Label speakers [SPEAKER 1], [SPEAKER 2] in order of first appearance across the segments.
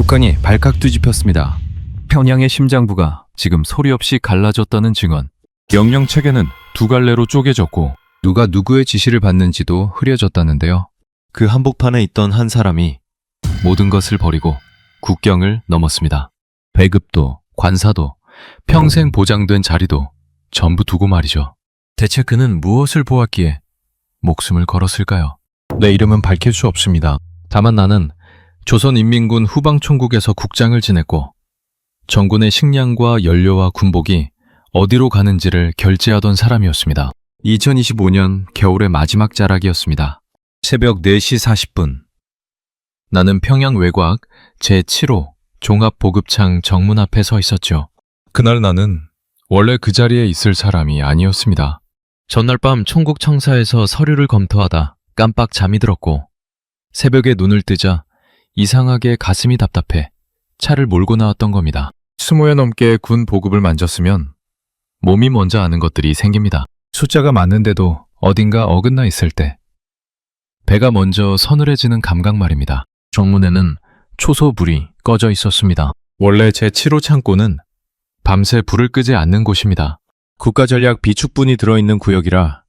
[SPEAKER 1] 국간이 발칵 뒤집혔습니다. 평양의 심장부가 지금 소리 없이 갈라졌다는 증언. 명령체계는 두 갈래로 쪼개졌고 누가 누구의 지시를 받는지도 흐려졌다는데요. 그 한복판에 있던 한 사람이 모든 것을 버리고 국경을 넘었습니다. 배급도, 관사도, 평생 보장된 자리도 전부 두고 말이죠. 대체 그는 무엇을 보았기에 목숨을 걸었을까요? 내 이름은 밝힐 수 없습니다. 다만 나는 조선인민군 후방총국에서 국장을 지냈고 정군의 식량과 연료와 군복이 어디로 가는지를 결제하던 사람이었습니다. 2025년 겨울의 마지막 자락이었습니다. 새벽 4시 40분. 나는 평양 외곽 제7호 종합보급창 정문 앞에 서 있었죠. 그날 나는 원래 그 자리에 있을 사람이 아니었습니다. 전날 밤 총국 청사에서 서류를 검토하다 깜빡 잠이 들었고 새벽에 눈을 뜨자 이상하게 가슴이 답답해 차를 몰고 나왔던 겁니다. 20회 넘게 군 보급을 만졌으면 몸이 먼저 아는 것들이 생깁니다. 숫자가 많은데도 어딘가 어긋나 있을 때 배가 먼저 서늘해지는 감각 말입니다. 정문에는 초소불이 꺼져 있었습니다. 원래 제7호 창고는 밤새 불을 끄지 않는 곳입니다. 국가전략 비축분이 들어있는 구역이라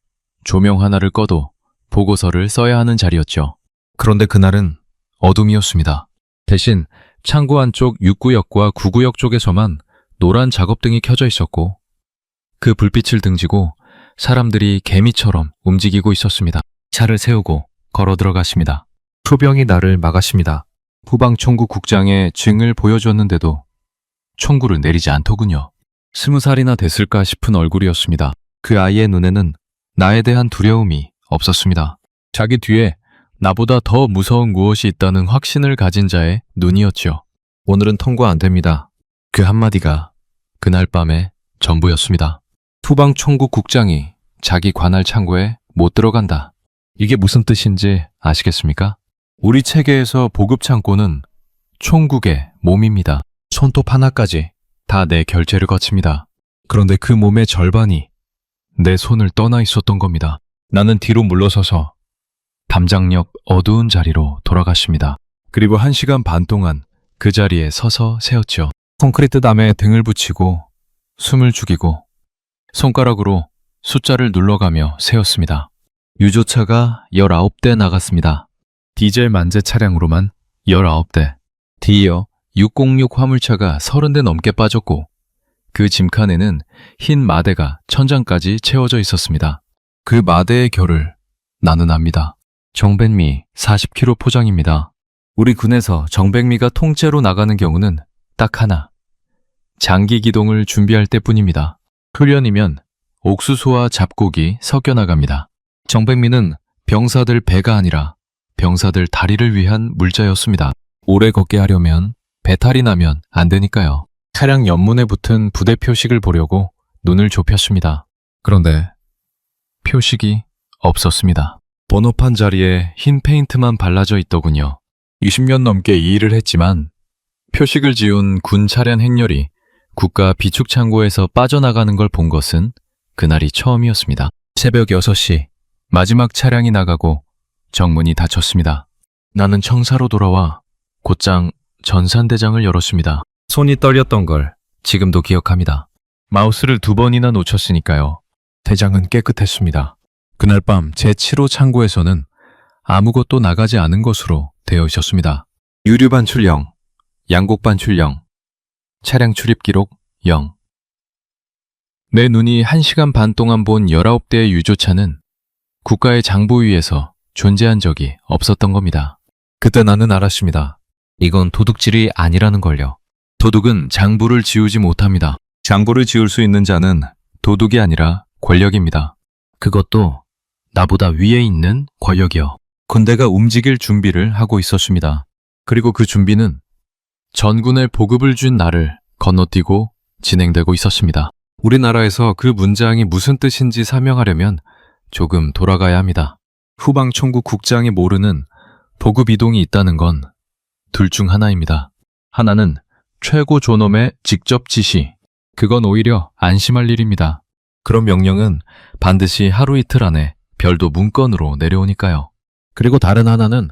[SPEAKER 1] 조명 하나를 꺼도 보고서를 써야 하는 자리였죠. 그런데 그날은 어둠이었습니다. 대신 창고 안쪽 6구역과 9구역 쪽에서만 노란 작업등이 켜져 있었고 그 불빛을 등지고 사람들이 개미처럼 움직이고 있었습니다. 차를 세우고 걸어 들어갔습니다. 표병이 나를 막았습니다. 후방총국 국장의 증을 보여줬는데도 총구를 내리지 않더군요. 20살이나 됐을까 싶은 얼굴이었습니다. 그 아이의 눈에는 나에 대한 두려움이 없었습니다. 자기 뒤에 나보다 더 무서운 무엇이 있다는 확신을 가진 자의 눈이었죠. 오늘은 통과 안 됩니다. 그 한마디가 그날 밤의 전부였습니다. 후방총국 국장이 자기 관할 창고에 못 들어간다. 이게 무슨 뜻인지 아시겠습니까? 우리 체계에서 보급 창고는 총국의 몸입니다. 손톱 하나까지 다 내 결제를 거칩니다. 그런데 그 몸의 절반이 내 손을 떠나 있었던 겁니다. 나는 뒤로 물러서서 담장옆 어두운 자리로 돌아갔습니다. 그리고 1시간 반 동안 그 자리에 서서 세웠죠. 콘크리트 담에 등을 붙이고 숨을 죽이고 손가락으로 숫자를 눌러가며 세웠습니다. 유조차가 19대 나갔습니다. 디젤 만재 차량으로만 19대. 뒤이어 606 화물차가 30대 넘게 빠졌고 그 짐칸에는 흰 마대가 천장까지 채워져 있었습니다. 그 마대의 결을 나는 압니다. 정백미 40kg 포장입니다. 우리 군에서 정백미가 통째로 나가는 경우는 딱 하나. 장기 기동을 준비할 때뿐입니다. 훈련이면 옥수수와 잡곡이 섞여 나갑니다. 정백미는 병사들 배가 아니라 병사들 다리를 위한 물자였습니다. 오래 걷게 하려면 배탈이 나면 안 되니까요. 차량 옆문에 붙은 부대 표식을 보려고 눈을 좁혔습니다. 그런데 표식이 없었습니다. 번호판 자리에 흰 페인트만 발라져 있더군요. 20년 넘게 이 일을 했지만 표식을 지운 군 차량 행렬이 국가 비축창고에서 빠져나가는 걸 본 것은 그날이 처음이었습니다. 새벽 6시 마지막 차량이 나가고 정문이 닫혔습니다. 나는 청사로 돌아와 곧장 전산대장을 열었습니다. 손이 떨렸던 걸 지금도 기억합니다. 마우스를 2번이나 놓쳤으니까요. 대장은 깨끗했습니다. 그날 밤 제7호 창고에서는 아무것도 나가지 않은 것으로 되어 있었습니다. 유류 반출 0, 양곡 반출 0, 차량 출입 기록 0. 내 눈이 1시간 반 동안 본 19대의 유조차는 국가의 장부 위에서 존재한 적이 없었던 겁니다. 그때 나는 알았습니다. 이건 도둑질이 아니라는 걸요. 도둑은 장부를 지우지 못합니다. 장부를 지울 수 있는 자는 도둑이 아니라 권력입니다. 그것도 나보다 위에 있는 권력이요. 군대가 움직일 준비를 하고 있었습니다. 그리고 그 준비는 전군에 보급을 준 나를 건너뛰고 진행되고 있었습니다. 우리나라에서 그 문장이 무슨 뜻인지 설명하려면 조금 돌아가야 합니다. 후방총국 국장이 모르는 보급 이동이 있다는 건 둘 중 하나입니다. 하나는 최고 존엄의 직접 지시. 그건 오히려 안심할 일입니다. 그런 명령은 반드시 하루 이틀 안에 별도 문건으로 내려오니까요. 그리고 다른 하나는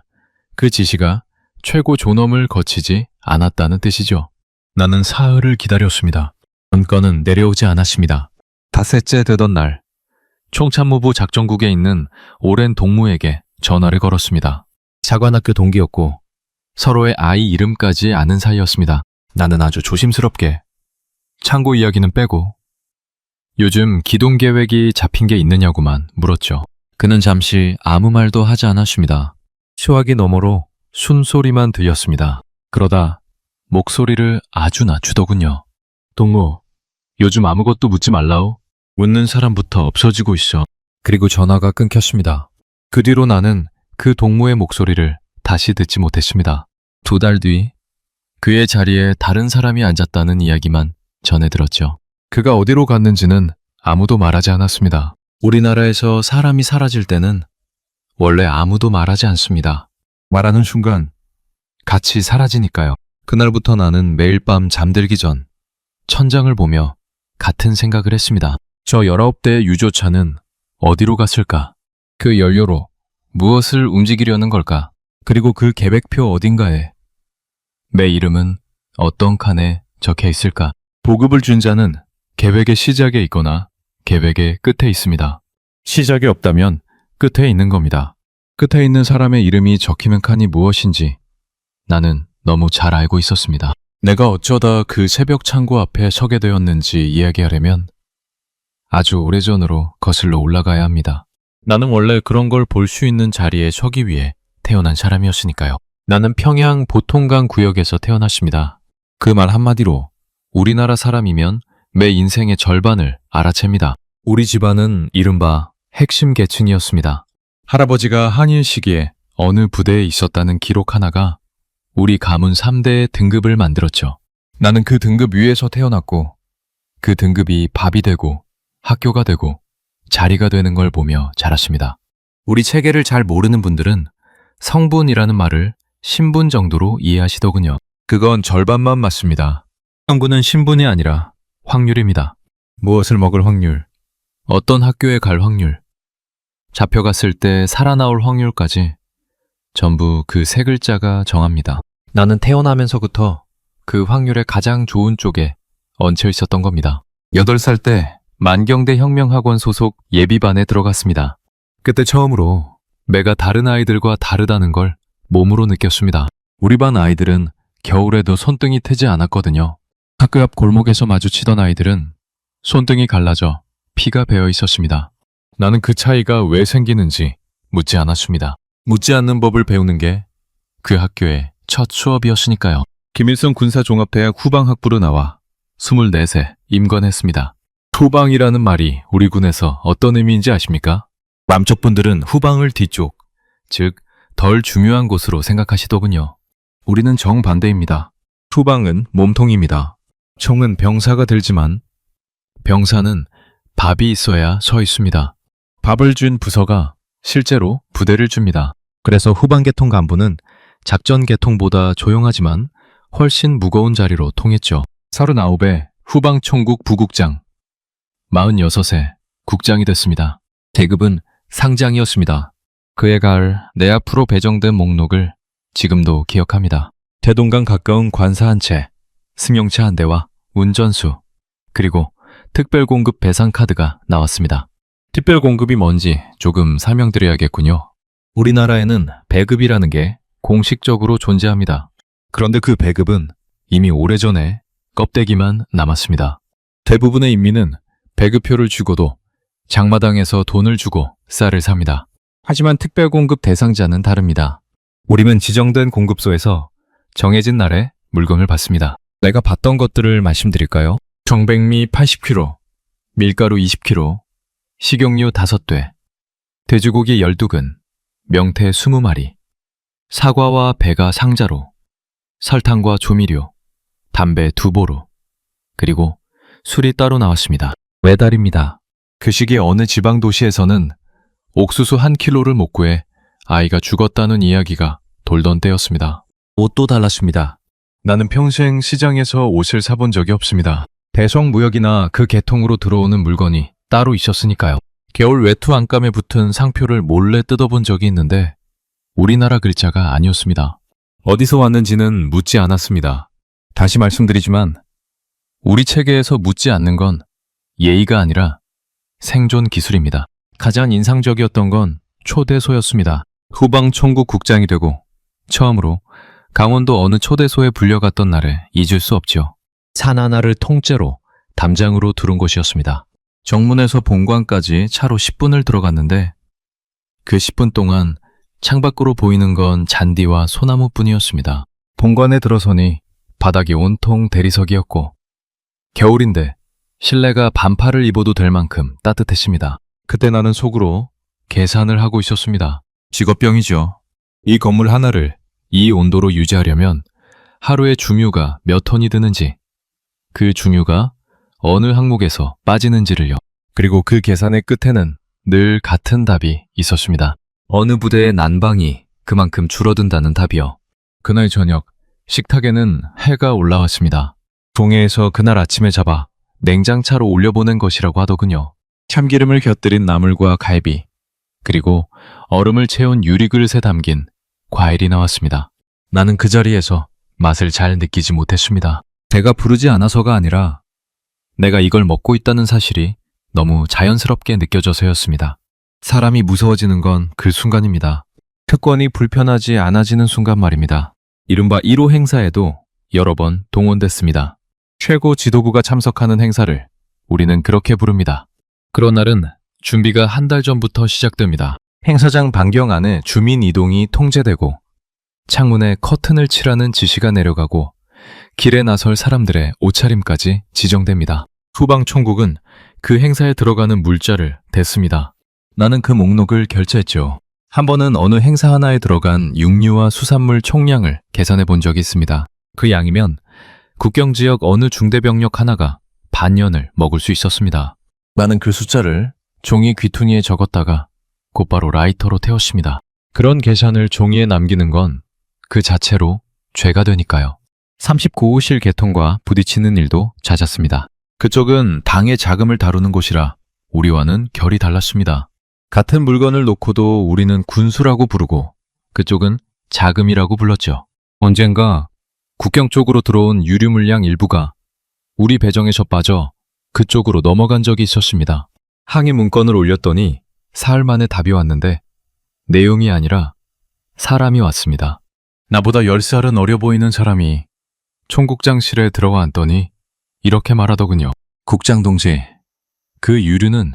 [SPEAKER 1] 그 지시가 최고 존엄을 거치지 않았다는 뜻이죠. 나는 사흘을 기다렸습니다. 전건은 내려오지 않았습니다. 닷새째 되던 날, 총참모부 작전국에 있는 오랜 동무에게 전화를 걸었습니다. 사관학교 동기였고 서로의 아이 이름까지 아는 사이였습니다. 나는 아주 조심스럽게 창고 이야기는 빼고 요즘 기동 계획이 잡힌 게 있느냐고만 물었죠. 그는 잠시 아무 말도 하지 않았습니다. 수화기 너머로 순소리만 들렸습니다. 그러다 목소리를 아주 낮추더군요. 동무, 요즘 아무것도 묻지 말라오. 묻는 사람부터 없어지고 있어. 그리고 전화가 끊겼습니다. 그 뒤로 나는 그 동무의 목소리를 다시 듣지 못했습니다. 2달 뒤 그의 자리에 다른 사람이 앉았다는 이야기만 전해 들었죠. 그가 어디로 갔는지는 아무도 말하지 않았습니다. 우리나라에서 사람이 사라질 때는 원래 아무도 말하지 않습니다. 말하는 순간 같이 사라지니까요. 그날부터 나는 매일 밤 잠들기 전 천장을 보며 같은 생각을 했습니다. 저 19대의 유조차는 어디로 갔을까? 그 연료로 무엇을 움직이려는 걸까? 그리고 그 계획표 어딘가에 내 이름은 어떤 칸에 적혀 있을까? 보급을 준 자는 계획의 시작에 있거나 계획의 끝에 있습니다. 시작이 없다면 끝에 있는 겁니다. 끝에 있는 사람의 이름이 적히는 칸이 무엇인지 나는 너무 잘 알고 있었습니다. 내가 어쩌다 그 새벽 창고 앞에 서게 되었는지 이야기하려면 아주 오래전으로 거슬러 올라가야 합니다. 나는 원래 그런 걸 볼 수 있는 자리에 서기 위해 태어난 사람이었으니까요. 나는 평양 보통강 구역에서 태어났습니다. 그 말 한마디로 우리나라 사람이면 내 인생의 절반을 알아챕니다. 우리 집안은 이른바 핵심 계층이었습니다. 할아버지가 한일 시기에 어느 부대에 있었다는 기록 하나가 우리 가문 3대의 등급을 만들었죠. 나는 그 등급 위에서 태어났고 그 등급이 밥이 되고 학교가 되고 자리가 되는 걸 보며 자랐습니다. 우리 체계를 잘 모르는 분들은 성분이라는 말을 신분 정도로 이해하시더군요. 그건 절반만 맞습니다. 성분은 신분이 아니라 확률입니다. 무엇을 먹을 확률, 어떤 학교에 갈 확률, 잡혀갔을 때 살아나올 확률까지 전부 그 세 글자가 정합니다. 나는 태어나면서부터 그 확률의 가장 좋은 쪽에 얹혀 있었던 겁니다. 8살 때 만경대 혁명학원 소속 예비반에 들어갔습니다. 그때 처음으로 내가 다른 아이들과 다르다는 걸 몸으로 느꼈습니다. 우리 반 아이들은 겨울에도 손등이 트지 않았거든요. 학교 앞 골목에서 마주치던 아이들은 손등이 갈라져 피가 배어 있었습니다. 나는 그 차이가 왜 생기는지 묻지 않았습니다. 묻지 않는 법을 배우는 게 그 학교의 첫 수업이었으니까요. 김일성 군사종합대학 후방학부로 나와 24세 임관했습니다. 후방이라는 말이 우리 군에서 어떤 의미인지 아십니까? 남쪽 분들은 후방을 뒤쪽, 즉 덜 중요한 곳으로 생각하시더군요. 우리는 정반대입니다. 후방은 몸통입니다. 총은 병사가 들지만 병사는 밥이 있어야 서 있습니다. 밥을 준 부서가 실제로 부대를 줍니다. 그래서 후방계통 간부는 작전계통보다 조용하지만 훨씬 무거운 자리로 통했죠. 39에 후방총국 부국장, 46에 국장이 됐습니다. 대급은 상장이었습니다. 그에 가을 내 앞으로 배정된 목록을 지금도 기억합니다. 대동강 가까운 관사 한 채, 승용차 한 대와 운전수, 그리고 특별공급 배상카드가 나왔습니다. 특별공급이 뭔지 조금 설명드려야겠군요. 우리나라에는 배급이라는 게 공식적으로 존재합니다. 그런데 그 배급은 이미 오래전에 껍데기만 남았습니다. 대부분의 인민은 배급표를 주고도 장마당에서 돈을 주고 쌀을 삽니다. 하지만 특별공급 대상자는 다릅니다. 우리는 지정된 공급소에서 정해진 날에 물건을 받습니다. 내가 봤던 것들을 말씀드릴까요? 정백미 80kg, 밀가루 20kg, 식용유 5대, 돼지고기 12근, 명태 20마리, 사과와 배가 상자로, 설탕과 조미료, 담배 2보루, 그리고 술이 따로 나왔습니다. 매달입니다. 그 시기 어느 지방 도시에서는 옥수수 1kg를 못 구해 아이가 죽었다는 이야기가 돌던 때였습니다. 옷도 달랐습니다. 나는 평생 시장에서 옷을 사본 적이 없습니다. 대성무역이나 그 계통으로 들어오는 물건이 따로 있었으니까요. 겨울 외투 안감에 붙은 상표를 몰래 뜯어본 적이 있는데 우리나라 글자가 아니었습니다. 어디서 왔는지는 묻지 않았습니다. 다시 말씀드리지만 우리 체계에서 묻지 않는 건 예의가 아니라 생존 기술입니다. 가장 인상적이었던 건 초대소였습니다. 후방 총국 국장이 되고 처음으로 강원도 어느 초대소에 불려갔던 날에 잊을 수 없죠. 산 하나를 통째로 담장으로 두른 곳이었습니다. 정문에서 본관까지 차로 10분을 들어갔는데 그 10분 동안 창밖으로 보이는 건 잔디와 소나무뿐이었습니다. 본관에 들어서니 바닥이 온통 대리석이었고 겨울인데 실내가 반팔을 입어도 될 만큼 따뜻했습니다. 그때 나는 속으로 계산을 하고 있었습니다. 직업병이죠. 이 건물 하나를 이 온도로 유지하려면 하루에 중유가 몇 톤이 드는지, 그 중유가 어느 항목에서 빠지는지를요. 그리고 그 계산의 끝에는 늘 같은 답이 있었습니다. 어느 부대의 난방이 그만큼 줄어든다는 답이요. 그날 저녁 식탁에는 해가 올라왔습니다. 동해에서 그날 아침에 잡아 냉장차로 올려보낸 것이라고 하더군요. 참기름을 곁들인 나물과 갈비, 그리고 얼음을 채운 유리그릇에 담긴 과일이 나왔습니다. 나는 그 자리에서 맛을 잘 느끼지 못했습니다. 배가 부르지 않아서가 아니라 내가 이걸 먹고 있다는 사실이 너무 자연스럽게 느껴져서였습니다. 사람이 무서워지는 건 그 순간입니다. 특권이 불편하지 않아지는 순간 말입니다. 이른바 1호 행사에도 여러 번 동원됐습니다. 최고 지도부가 참석하는 행사를 우리는 그렇게 부릅니다. 그런 날은 준비가 한 달 전부터 시작됩니다. 행사장 반경 안에 주민 이동이 통제되고 창문에 커튼을 칠하는 지시가 내려가고 길에 나설 사람들의 옷차림까지 지정됩니다. 후방 총국은 그 행사에 들어가는 물자를 댔습니다. 나는 그 목록을 결제했죠. 한 번은 어느 행사 하나에 들어간 육류와 수산물 총량을 계산해 본 적이 있습니다. 그 양이면 국경지역 어느 중대병력 하나가 반년을 먹을 수 있었습니다. 나는 그 숫자를 종이 귀퉁이에 적었다가 곧바로 라이터로 태웠습니다. 그런 계산을 종이에 남기는 건 그 자체로 죄가 되니까요. 39호실 개통과 부딪히는 일도 잦았습니다. 그쪽은 당의 자금을 다루는 곳이라 우리와는 결이 달랐습니다. 같은 물건을 놓고도 우리는 군수라고 부르고 그쪽은 자금이라고 불렀죠. 언젠가 국경 쪽으로 들어온 유류 물량 일부가 우리 배정에서 빠져 그쪽으로 넘어간 적이 있었습니다. 항의 문건을 올렸더니 사흘 만에 답이 왔는데 내용이 아니라 사람이 왔습니다. 나보다 10살은 어려 보이는 사람이 총국장실에 들어와 앉더니 이렇게 말하더군요. 국장 동지, 그 유류는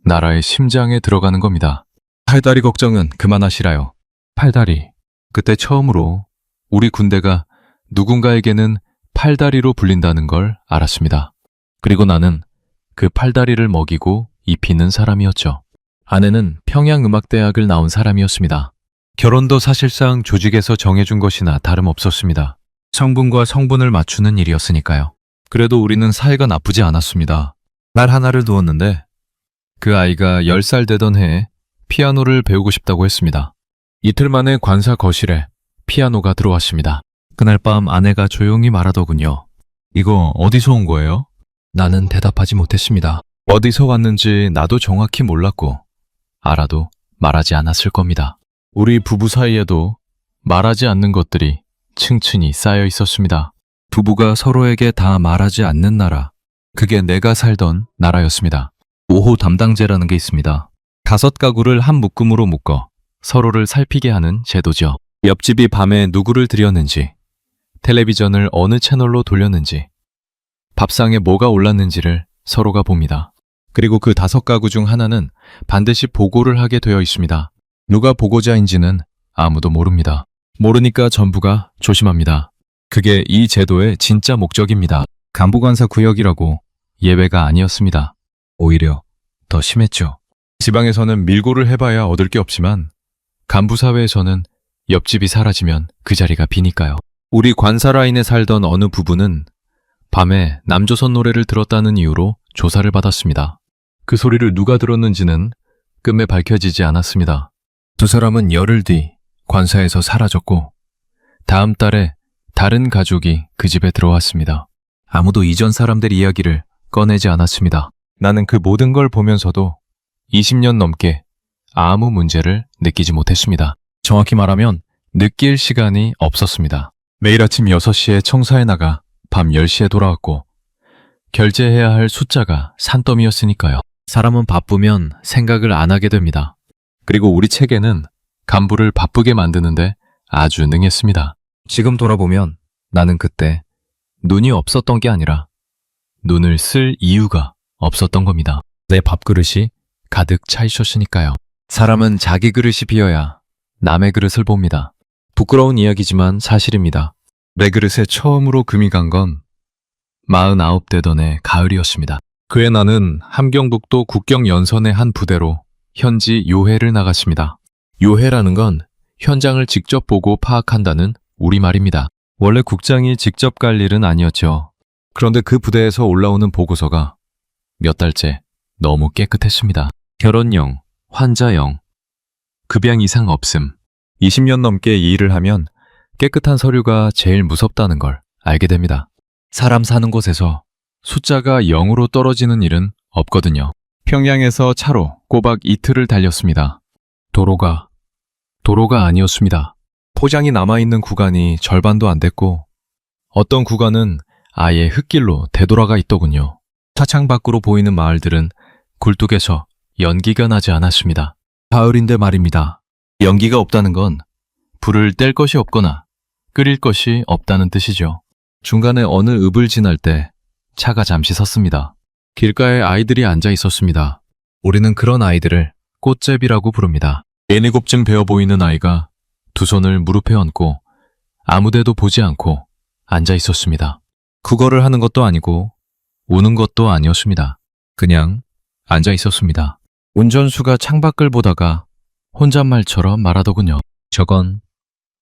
[SPEAKER 1] 나라의 심장에 들어가는 겁니다. 팔다리 걱정은 그만하시라요. 팔다리. 그때 처음으로 우리 군대가 누군가에게는 팔다리로 불린다는 걸 알았습니다. 그리고 나는 그 팔다리를 먹이고 입히는 사람이었죠. 아내는 평양음악대학을 나온 사람이었습니다. 결혼도 사실상 조직에서 정해준 것이나 다름없었습니다. 성분과 성분을 맞추는 일이었으니까요. 그래도 우리는 사이가 나쁘지 않았습니다. 날 하나를 두었는데 그 아이가 10살 되던 해에 피아노를 배우고 싶다고 했습니다. 이틀 만에 관사 거실에 피아노가 들어왔습니다. 그날 밤 아내가 조용히 말하더군요. 이거 어디서 온 거예요? 나는 대답하지 못했습니다. 어디서 왔는지 나도 정확히 몰랐고 알아도 말하지 않았을 겁니다. 우리 부부 사이에도 말하지 않는 것들이 층층이 쌓여 있었습니다. 부부가 서로에게 다 말하지 않는 나라. 그게 내가 살던 나라였습니다. 5호 담당제라는 게 있습니다. 5가구를 한 묶음으로 묶어 서로를 살피게 하는 제도죠. 옆집이 밤에 누구를 들였는지, 텔레비전을 어느 채널로 돌렸는지, 밥상에 뭐가 올랐는지를 서로가 봅니다. 그리고 그 5가구 중 하나는 반드시 보고를 하게 되어 있습니다. 누가 보고자인지는 아무도 모릅니다. 모르니까 전부가 조심합니다. 그게 이 제도의 진짜 목적입니다. 간부관사 구역이라고 예외가 아니었습니다. 오히려 더 심했죠. 지방에서는 밀고를 해봐야 얻을 게 없지만 간부사회에서는 옆집이 사라지면 그 자리가 비니까요. 우리 관사 라인에 살던 어느 부부는 밤에 남조선 노래를 들었다는 이유로 조사를 받았습니다. 그 소리를 누가 들었는지는 끝내 밝혀지지 않았습니다. 두 사람은 열흘 뒤 관사에서 사라졌고 다음 달에 다른 가족이 그 집에 들어왔습니다. 아무도 이전 사람들 이야기를 꺼내지 않았습니다. 나는 그 모든 걸 보면서도 20년 넘게 아무 문제를 느끼지 못했습니다. 정확히 말하면 느낄 시간이 없었습니다. 매일 아침 6시에 청사에 나가 밤 10시에 돌아왔고 결제해야 할 숫자가 산더미였으니까요. 사람은 바쁘면 생각을 안 하게 됩니다. 그리고 우리 체계는 간부를 바쁘게 만드는데 아주 능했습니다. 지금 돌아보면 나는 그때 눈이 없었던 게 아니라 눈을 쓸 이유가 없었던 겁니다. 내 밥그릇이 가득 차 있었으니까요. 사람은 자기 그릇이 비어야 남의 그릇을 봅니다. 부끄러운 이야기지만 사실입니다. 내 그릇에 처음으로 금이 간 건 49 되던 해 가을이었습니다. 그해 나는 함경북도 국경 연선의 한 부대로 현지 요해를 나갔습니다. 요해라는 건 현장을 직접 보고 파악한다는 우리말입니다. 원래 국장이 직접 갈 일은 아니었죠. 그런데 그 부대에서 올라오는 보고서가 몇 달째 너무 깨끗했습니다. 결혼령, 환자령, 급양 이상 없음. 20년 넘게 이 일을 하면 깨끗한 서류가 제일 무섭다는 걸 알게 됩니다. 사람 사는 곳에서 숫자가 0으로 떨어지는 일은 없거든요. 평양에서 차로 꼬박 이틀을 달렸습니다. 도로가 아니었습니다. 포장이 남아있는 구간이 절반도 안 됐고 어떤 구간은 아예 흙길로 되돌아가 있더군요. 차창 밖으로 보이는 마을들은 굴뚝에서 연기가 나지 않았습니다. 가을인데 말입니다. 연기가 없다는 건 불을 뗄 것이 없거나 끓일 것이 없다는 뜻이죠. 중간에 어느 읍을 지날 때 차가 잠시 섰습니다. 길가에 아이들이 앉아 있었습니다. 우리는 그런 아이들을 꽃제비라고 부릅니다. 4, 7쯤 되어 보이는 아이가 두 손을 무릎에 얹고 아무데도 보지 않고 앉아 있었습니다. 국어를 하는 것도 아니고 우는 것도 아니었습니다. 그냥 앉아 있었습니다. 운전수가 창밖을 보다가 혼잣말처럼 말하더군요. 저건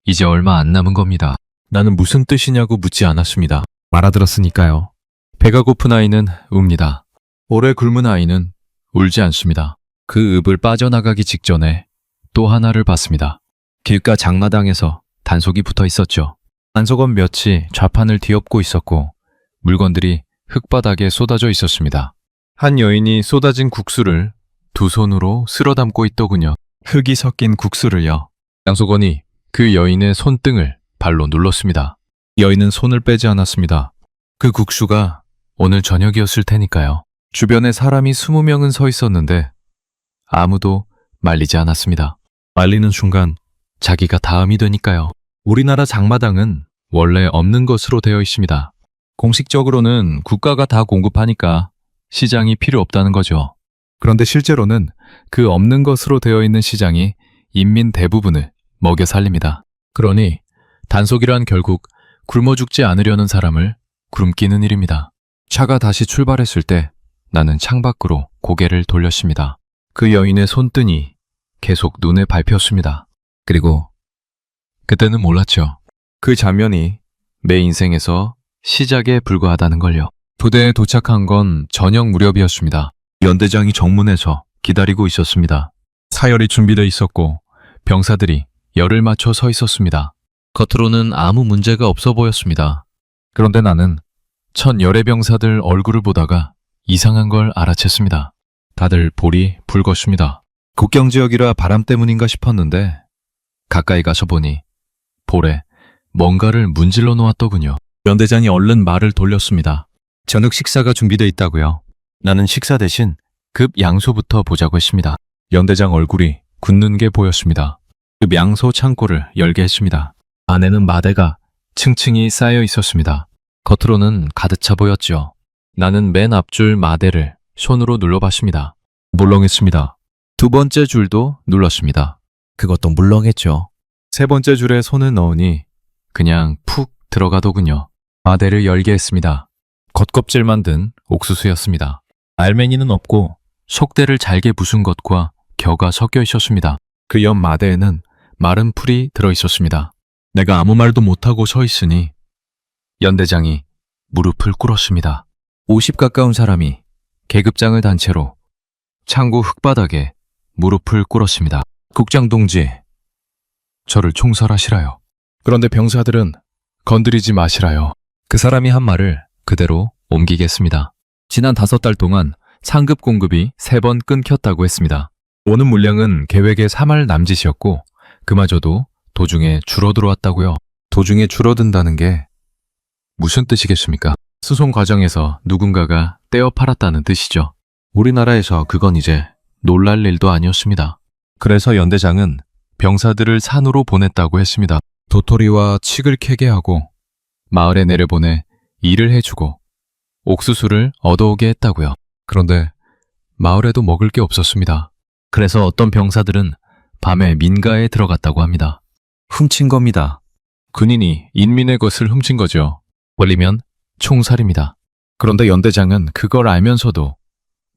[SPEAKER 1] 이제 얼마 안 남은 겁니다. 나는 무슨 뜻이냐고 묻지 않았습니다. 말아들었으니까요. 배가 고픈 아이는 웁니다. 오래 굶은 아이는 울지 않습니다. 그 읍을 빠져나가기 직전에 또 하나를 봤습니다. 길가 장마당에서 단속이 붙어 있었죠. 단속원 몇이 좌판을 뒤엎고 있었고 물건들이 흙바닥에 쏟아져 있었습니다. 한 여인이 쏟아진 국수를 두 손으로 쓸어 담고 있더군요. 흙이 섞인 국수를요. 단속원이 그 여인의 손등을 발로 눌렀습니다. 여인은 손을 빼지 않았습니다. 그 국수가 오늘 저녁이었을 테니까요. 주변에 사람이 20명은 서 있었는데 아무도 말리지 않았습니다. 말리는 순간 자기가 다음이 되니까요. 우리나라 장마당은 원래 없는 것으로 되어 있습니다. 공식적으로는 국가가 다 공급하니까 시장이 필요 없다는 거죠. 그런데 실제로는 그 없는 것으로 되어 있는 시장이 인민 대부분을 먹여 살립니다. 그러니 단속이란 결국 굶어 죽지 않으려는 사람을 굶기는 일입니다. 차가 다시 출발했을 때 나는 창밖으로 고개를 돌렸습니다. 그 여인의 손등이 계속 눈에 밟혔습니다. 그리고 그때는 몰랐죠. 그 장면이 내 인생에서 시작에 불과하다는 걸요. 부대에 도착한 건 저녁 무렵이었습니다. 연대장이 정문에서 기다리고 있었습니다. 사열이 준비되어 있었고 병사들이 열을 맞춰 서 있었습니다. 겉으로는 아무 문제가 없어 보였습니다. 그런데 나는 첫 열애 병사들 얼굴을 보다가 이상한 걸 알아챘습니다. 다들 볼이 붉었습니다. 국경지역이라 바람 때문인가 싶었는데 가까이 가서 보니 볼에 뭔가를 문질러 놓았더군요. 연대장이 얼른 말을 돌렸습니다. 저녁 식사가 준비되어 있다고요. 나는 식사 대신 급 양소부터 보자고 했습니다. 연대장 얼굴이 굳는 게 보였습니다. 급 양소 창고를 열게 했습니다. 안에는 마대가 층층이 쌓여 있었습니다. 겉으로는 가득 차 보였죠. 나는 맨 앞줄 마대를 손으로 눌러봤습니다. 물렁했습니다. 두 번째 줄도 눌렀습니다. 그것도 물렁했죠. 세 번째 줄에 손을 넣으니 그냥 푹 들어가더군요. 마대를 열게 했습니다. 겉껍질만 든 옥수수였습니다. 알맹이는 없고 속대를 잘게 부순 것과 겨가 섞여 있었습니다. 그 옆 마대에는 마른 풀이 들어있었습니다. 내가 아무 말도 못하고 서 있으니 연대장이 무릎을 꿇었습니다. 50 가까운 사람이 계급장을 단 채로 창고 흙바닥에 무릎을 꿇었습니다. 국장 동지, 저를 총살하시라요. 그런데 병사들은 건드리지 마시라요. 그 사람이 한 말을 그대로 옮기겠습니다. 지난 5달 동안 상급 공급이 3번 끊겼다고 했습니다. 오는 물량은 계획의 3할 남짓이었고 그마저도 도중에 줄어들어왔다고요. 도중에 줄어든다는 게 무슨 뜻이겠습니까? 수송 과정에서 누군가가 떼어 팔았다는 뜻이죠. 우리나라에서 그건 이제 놀랄 일도 아니었습니다. 그래서 연대장은 병사들을 산으로 보냈다고 했습니다. 도토리와 칡을 캐게 하고 마을에 내려보내 일을 해주고 옥수수를 얻어오게 했다고요. 그런데 마을에도 먹을 게 없었습니다. 그래서 어떤 병사들은 밤에 민가에 들어갔다고 합니다. 훔친 겁니다. 군인이 인민의 것을 훔친 거죠. 걸리면 총살입니다. 그런데 연대장은 그걸 알면서도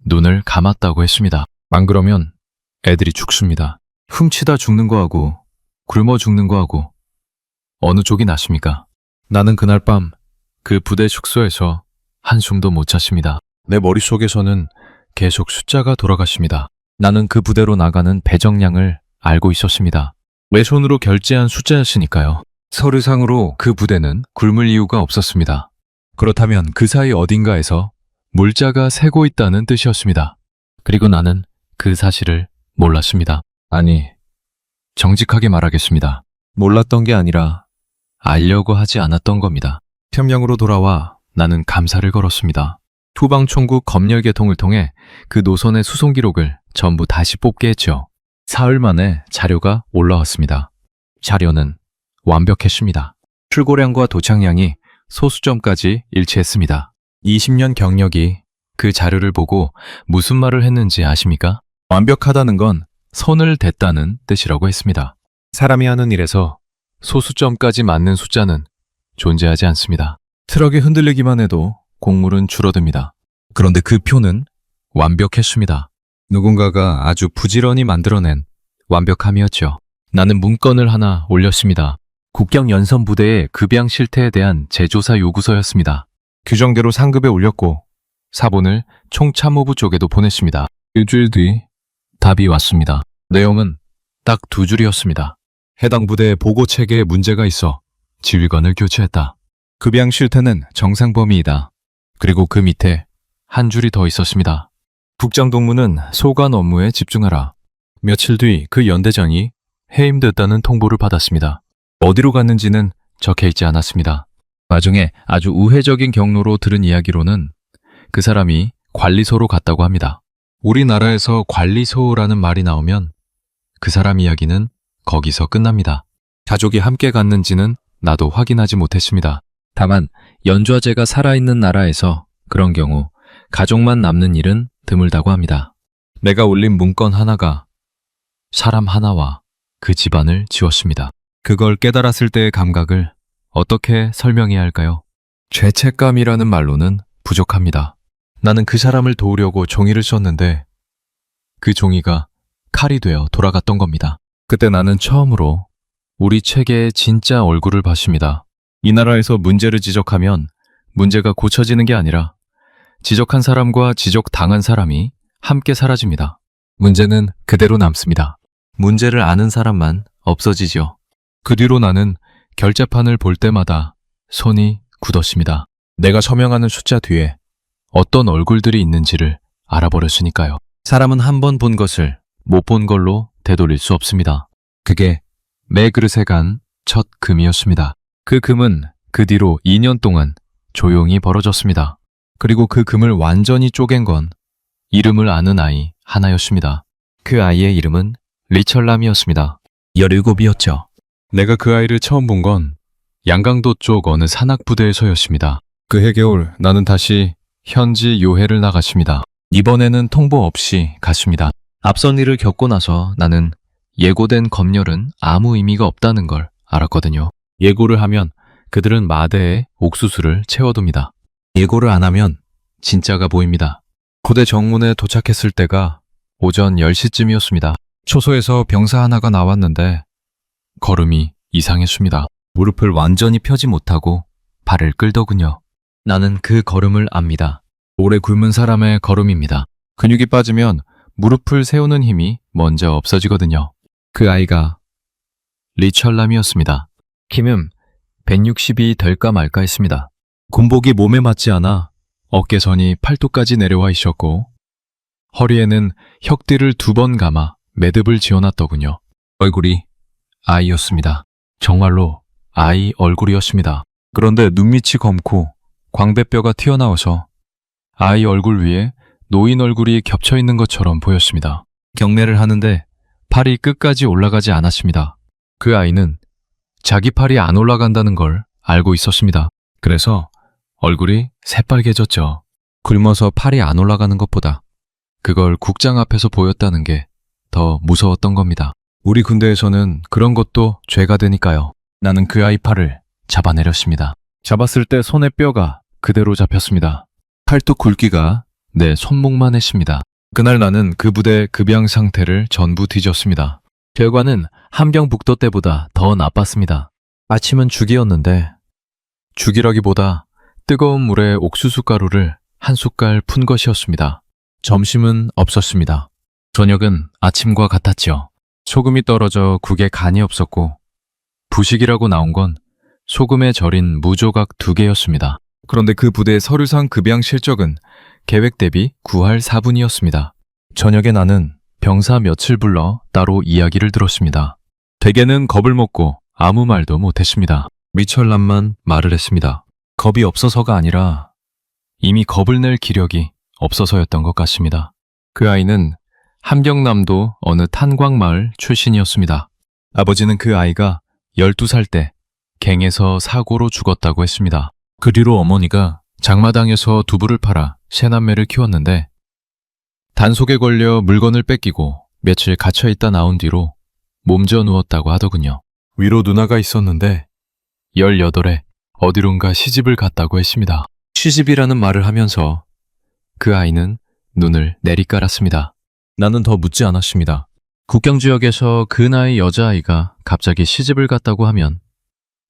[SPEAKER 1] 눈을 감았다고 했습니다. 안 그러면 애들이 죽습니다. 훔치다 죽는 거하고 굶어 죽는 거하고 어느 쪽이 낫습니까? 나는 그날 밤 그 부대 숙소에서 한숨도 못 잤습니다. 내 머릿속에서는 계속 숫자가 돌아갔습니다. 나는 그 부대로 나가는 배정량을 알고 있었습니다. 왼손으로 결제한 숫자였으니까요. 서류상으로 그 부대는 굶을 이유가 없었습니다. 그렇다면 그 사이 어딘가에서 물자가 새고 있다는 뜻이었습니다. 그리고 나는 그 사실을 몰랐습니다. 아니, 정직하게 말하겠습니다. 몰랐던 게 아니라 알려고 하지 않았던 겁니다. 평양으로 돌아와 나는 감사를 걸었습니다. 후방총국 검열 개통을 통해 그 노선의 수송 기록을 전부 다시 뽑게 했죠. 사흘 만에 자료가 올라왔습니다. 자료는 완벽했습니다. 출고량과 도착량이 소수점까지 일치했습니다. 20년 경력이 그 자료를 보고 무슨 말을 했는지 아십니까? 완벽하다는 건 손을 댔다는 뜻이라고 했습니다. 사람이 하는 일에서 소수점까지 맞는 숫자는 존재하지 않습니다. 트럭이 흔들리기만 해도 곡물은 줄어듭니다. 그런데 그 표는 완벽했습니다. 누군가가 아주 부지런히 만들어낸 완벽함이었죠. 나는 문건을 하나 올렸습니다. 국경연선부대의 급양 실태에 대한 재조사 요구서였습니다. 규정대로 상급에 올렸고 사본을 총참모부 쪽에도 보냈습니다. 일주일 뒤 답이 왔습니다. 내용은 딱 2줄이었습니다. 해당 부대의 보고 체계에 문제가 있어 지휘관을 교체했다. 급양 실태는 정상 범위이다. 그리고 그 밑에 한 줄이 더 있었습니다. 국장동무는 소관 업무에 집중하라. 며칠 뒤 그 연대장이 해임됐다는 통보를 받았습니다. 어디로 갔는지는 적혀 있지 않았습니다. 나중에 아주 우회적인 경로로 들은 이야기로는 그 사람이 관리소로 갔다고 합니다. 우리나라에서 관리소라는 말이 나오면 그 사람 이야기는 거기서 끝납니다. 가족이 함께 갔는지는 나도 확인하지 못했습니다. 다만 연좌제가 살아있는 나라에서 그런 경우 가족만 남는 일은 드물다고 합니다. 내가 올린 문건 하나가 사람 하나와 그 집안을 지웠습니다. 그걸 깨달았을 때의 감각을 어떻게 설명해야 할까요? 죄책감이라는 말로는 부족합니다. 나는 그 사람을 도우려고 종이를 썼는데 그 종이가 칼이 되어 돌아갔던 겁니다. 그때 나는 처음으로 우리 체계의 진짜 얼굴을 봤습니다. 이 나라에서 문제를 지적하면 문제가 고쳐지는 게 아니라 지적한 사람과 지적당한 사람이 함께 사라집니다. 문제는 그대로 남습니다. 문제를 아는 사람만 없어지죠. 그 뒤로 나는 결제판을 볼 때마다 손이 굳었습니다. 내가 서명하는 숫자 뒤에 어떤 얼굴들이 있는지를 알아버렸으니까요. 사람은 한 번 본 것을 못 본 걸로 되돌릴 수 없습니다. 그게 매 그릇에 간 첫 금이었습니다. 그 금은 그 뒤로 2년 동안 조용히 벌어졌습니다. 그리고 그 금을 완전히 쪼갠 건 이름을 아는 아이 하나였습니다. 그 아이의 이름은 리철남이었습니다. 17이었죠. 내가 그 아이를 처음 본 건 양강도 쪽 어느 산악부대에서였습니다. 그해 겨울 나는 다시 현지 요해를 나갔습니다. 이번에는 통보 없이 갔습니다. 앞선 일을 겪고 나서 나는 예고된 검열은 아무 의미가 없다는 걸 알았거든요. 예고를 하면 그들은 마대에 옥수수를 채워둡니다. 예고를 안 하면 진짜가 보입니다. 고대 정문에 도착했을 때가 오전 10시쯤이었습니다. 초소에서 병사 하나가 나왔는데 걸음이 이상했습니다. 무릎을 완전히 펴지 못하고 발을 끌더군요. 나는 그 걸음을 압니다. 오래 굶은 사람의 걸음입니다. 근육이 빠지면 무릎을 세우는 힘이 먼저 없어지거든요. 그 아이가 리철남이었습니다. 키는 160이 될까 말까 했습니다. 군복이 몸에 맞지 않아 어깨선이 팔뚝까지 내려와 있었고 허리에는 혁띠를 2번 감아 매듭을 지어놨더군요. 얼굴이 아이였습니다. 정말로 아이 얼굴이었습니다. 그런데 눈밑이 검고 광배뼈가 튀어나와서 아이 얼굴 위에 노인 얼굴이 겹쳐 있는 것처럼 보였습니다. 경례를 하는데 팔이 끝까지 올라가지 않았습니다. 그 아이는 자기 팔이 안 올라간다는 걸 알고 있었습니다. 그래서 얼굴이 새빨개졌죠. 굶어서 팔이 안 올라가는 것보다 그걸 국장 앞에서 보였다는 게 더 무서웠던 겁니다. 우리 군대에서는 그런 것도 죄가 되니까요. 나는 그 아이 팔을 잡아내렸습니다. 잡았을 때 손의 뼈가 그대로 잡혔습니다. 팔뚝 굵기가 내 손목만 했습니다. 그날 나는 그 부대 급양 상태를 전부 뒤졌습니다. 결과는 함경북도 때보다 더 나빴습니다. 아침은 죽이었는데 죽이라기보다 뜨거운 물에 옥수수 가루를 한 숟갈 푼 것이었습니다. 점심은 없었습니다. 저녁은 아침과 같았지요. 소금이 떨어져 국에 간이 없었고 부식이라고 나온 건 소금에 절인 무조각 2개였습니다. 그런데 그 부대의 서류상 급양 실적은 계획 대비 9할 4분이었습니다. 저녁에 나는 병사 며칠 불러 따로 이야기를 들었습니다. 대개는 겁을 먹고 아무 말도 못했습니다. 미철남만 말을 했습니다. 겁이 없어서가 아니라 이미 겁을 낼 기력이 없어서였던 것 같습니다. 그 아이는 함경남도 어느 탄광마을 출신이었습니다. 아버지는 그 아이가 12살 때 갱에서 사고로 죽었다고 했습니다. 그 뒤로 어머니가 장마당에서 두부를 팔아 세 남매를 키웠는데 단속에 걸려 물건을 뺏기고 며칠 갇혀있다 나온 뒤로 몸져 누웠다고 하더군요. 위로 누나가 있었는데 18에 어디론가 시집을 갔다고 했습니다. 시집이라는 말을 하면서 그 아이는 눈을 내리깔았습니다. 나는 더 묻지 않았습니다. 국경지역에서 그 나이 여자아이가 갑자기 시집을 갔다고 하면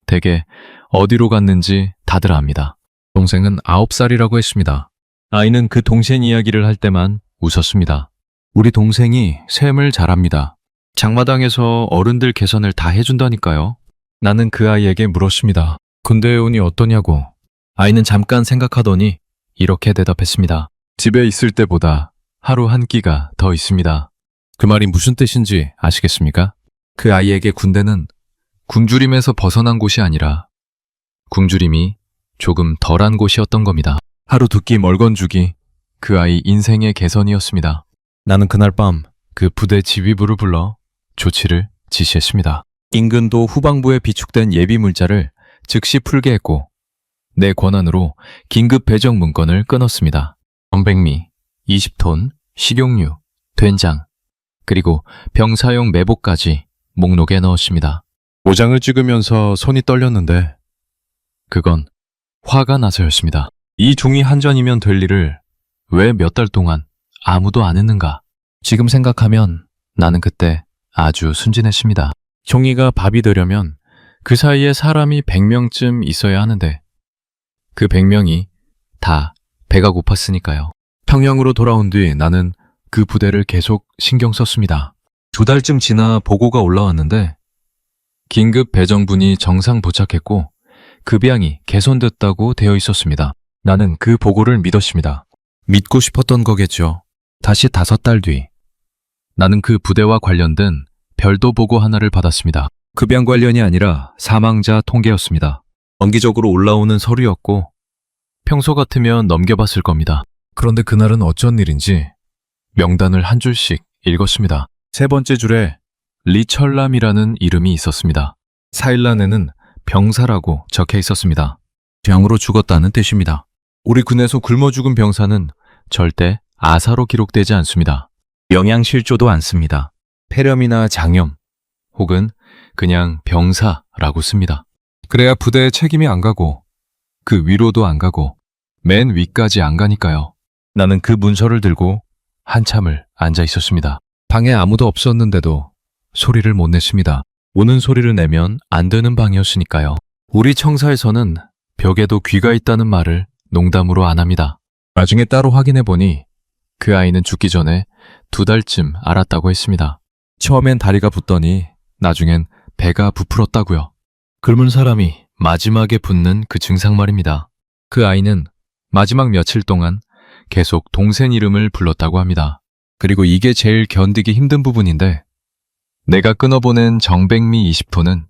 [SPEAKER 1] 대개 어디로 갔는지 다들 압니다. 동생은 9살이라고 했습니다. 아이는 그 동생 이야기를 할 때만 웃었습니다. 우리 동생이 셈을 잘합니다. 장마당에서 어른들 계산을 다 해준다니까요. 나는 그 아이에게 물었습니다. 군대에 오니 어떠냐고. 아이는 잠깐 생각하더니 이렇게 대답했습니다. 집에 있을 때보다 하루 한 끼가 더 있습니다. 그 말이 무슨 뜻인지 아시겠습니까? 그 아이에게 군대는 굶주림에서 벗어난 곳이 아니라 굶주림이 조금 덜한 곳이었던 겁니다. 하루 2끼 멀건죽이 그 아이 인생의 개선이었습니다. 나는 그날 밤 그 부대 지휘부를 불러 조치를 지시했습니다. 인근도 후방부에 비축된 예비 물자를 즉시 풀게 했고 내 권한으로 긴급 배정 문건을 끊었습니다. 전백미, 20톤, 식용유, 된장, 그리고 병사용 매복까지 목록에 넣었습니다. 모장을 찍으면서 손이 떨렸는데 그건 화가 나서였습니다. 이 종이 한 전이면 될 일을 왜 몇 달 동안 아무도 안 했는가? 지금 생각하면 나는 그때 아주 순진했습니다. 종이가 밥이 되려면 그 사이에 사람이 100명쯤 있어야 하는데 그 100명이 다 배가 고팠으니까요. 평양으로 돌아온 뒤 나는 그 부대를 계속 신경 썼습니다. 2달쯤 지나 보고가 올라왔는데 긴급 배정분이 정상 도착했고 급양이 개선됐다고 되어 있었습니다. 나는 그 보고를 믿었습니다. 믿고 싶었던 거겠죠. 다시 5달 뒤 나는 그 부대와 관련된 별도 보고 하나를 받았습니다. 급양 관련이 아니라 사망자 통계였습니다. 정기적으로 올라오는 서류였고 평소 같으면 넘겨봤을 겁니다. 그런데 그날은 어쩐 일인지 명단을 한 줄씩 읽었습니다. 3번째 줄에 리철남이라는 이름이 있었습니다. 사일란에는 병사라고 적혀 있었습니다. 병으로 죽었다는 뜻입니다. 우리 군에서 굶어 죽은 병사는 절대 아사로 기록되지 않습니다. 영양실조도 않습니다. 폐렴이나 장염 혹은 그냥 병사라고 씁니다. 그래야 부대에 책임이 안 가고 그 위로도 안 가고 맨 위까지 안 가니까요. 나는 그 문서를 들고 한참을 앉아 있었습니다. 방에 아무도 없었는데도 소리를 못 냈습니다. 우는 소리를 내면 안 되는 방이었으니까요. 우리 청사에서는 벽에도 귀가 있다는 말을 농담으로 안 합니다. 나중에 따로 확인해 보니 그 아이는 죽기 전에 2달쯤 알았다고 했습니다. 처음엔 다리가 붓더니 나중엔 배가 부풀었다고요. 굶은 사람이 마지막에 붓는 그 증상 말입니다. 그 아이는 마지막 며칠 동안 계속 동생 이름을 불렀다고 합니다. 그리고 이게 제일 견디기 힘든 부분인데 내가 끊어보낸 정백미 20호는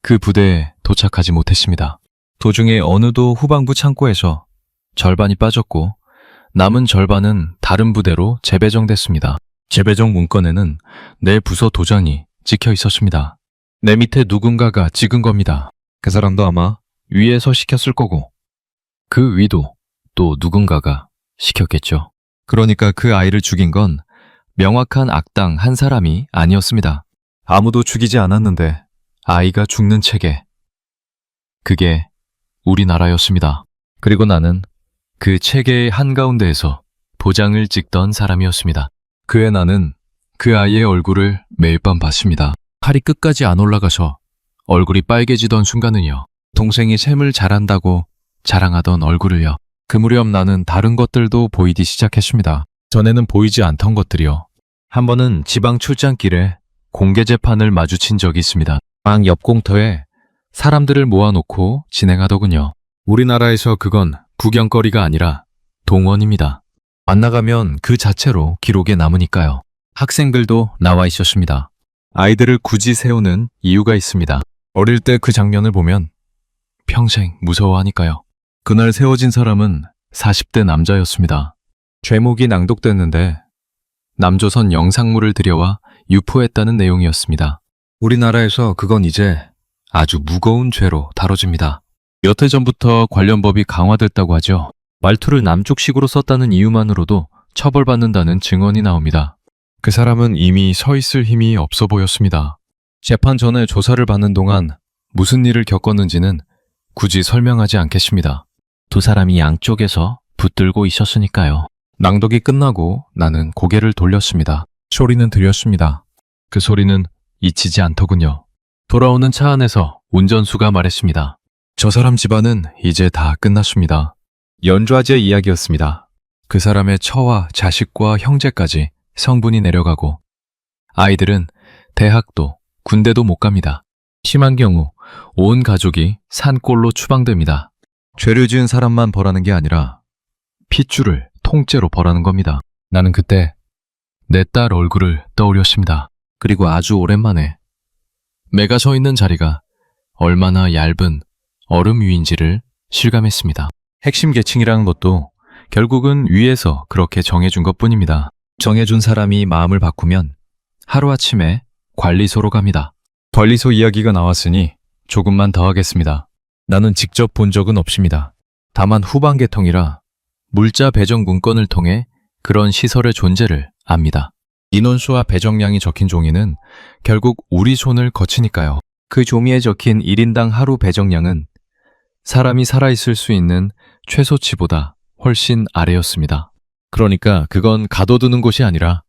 [SPEAKER 1] 그 부대에 도착하지 못했습니다. 도중에 어느도 후방부 창고에서 절반이 빠졌고 남은 절반은 다른 부대로 재배정됐습니다. 재배정 문건에는 내 부서 도장이 찍혀 있었습니다. 내 밑에 누군가가 찍은 겁니다. 그 사람도 아마 위에서 시켰을 거고 그 위도 또 누군가가 시켰겠죠. 그러니까 그 아이를 죽인 건 명확한 악당 한 사람이 아니었습니다. 아무도 죽이지 않았는데 아이가 죽는 체계. 그게 우리나라였습니다. 그리고 나는 그 체계의 한가운데에서 도장을 찍던 사람이었습니다. 그의 나는 그 아이의 얼굴을 매일 밤 봤습니다. 팔이 끝까지 안 올라가서 얼굴이 빨개지던 순간은요. 동생이 셈을 잘한다고 자랑하던 얼굴을요. 그 무렵 나는 다른 것들도 보이기 시작했습니다. 전에는 보이지 않던 것들이요. 한 번은 지방 출장길에 공개 재판을 마주친 적이 있습니다. 방 옆 공터에 사람들을 모아놓고 진행하더군요. 우리나라에서 그건 구경거리가 아니라 동원입니다. 안 나가면 그 자체로 기록에 남으니까요. 학생들도 나와 있었습니다. 아이들을 굳이 세우는 이유가 있습니다. 어릴 때 그 장면을 보면 평생 무서워하니까요. 그날 세워진 사람은 40대 남자였습니다. 죄목이 낭독됐는데 남조선 영상물을 들여와 유포했다는 내용이었습니다. 우리나라에서 그건 이제 아주 무거운 죄로 다뤄집니다. 몇 해 전부터 관련 법이 강화됐다고 하죠. 말투를 남쪽식으로 썼다는 이유만으로도 처벌받는다는 증언이 나옵니다. 그 사람은 이미 서 있을 힘이 없어 보였습니다. 재판 전에 조사를 받는 동안 무슨 일을 겪었는지는 굳이 설명하지 않겠습니다. 두 사람이 양쪽에서 붙들고 있었으니까요. 낭독이 끝나고 나는 고개를 돌렸습니다. 소리는 들렸습니다. 그 소리는 잊히지 않더군요. 돌아오는 차 안에서 운전수가 말했습니다. 저 사람 집안은 이제 다 끝났습니다. 연좌제 이야기였습니다. 그 사람의 처와 자식과 형제까지 성분이 내려가고 아이들은 대학도 군대도 못 갑니다. 심한 경우 온 가족이 산골로 추방됩니다. 죄를 지은 사람만 벌하는 게 아니라 핏줄을 통째로 벌하는 겁니다. 나는 그때 내 딸 얼굴을 떠올렸습니다. 그리고 아주 오랜만에 내가 서 있는 자리가 얼마나 얇은 얼음 위인지를 실감했습니다. 핵심 계층이라는 것도 결국은 위에서 그렇게 정해준 것뿐입니다. 정해준 사람이 마음을 바꾸면 하루아침에 관리소로 갑니다. 관리소 이야기가 나왔으니 조금만 더 하겠습니다. 나는 직접 본 적은 없습니다. 다만 후반 계통이라 물자 배정 문건을 통해 그런 시설의 존재를 압니다. 인원수와 배정량이 적힌 종이는 결국 우리 손을 거치니까요. 그 종이에 적힌 1인당 하루 배정량은 사람이 살아있을 수 있는 최소치보다 훨씬 아래였습니다. 그러니까 그건 가둬두는 곳이 아니라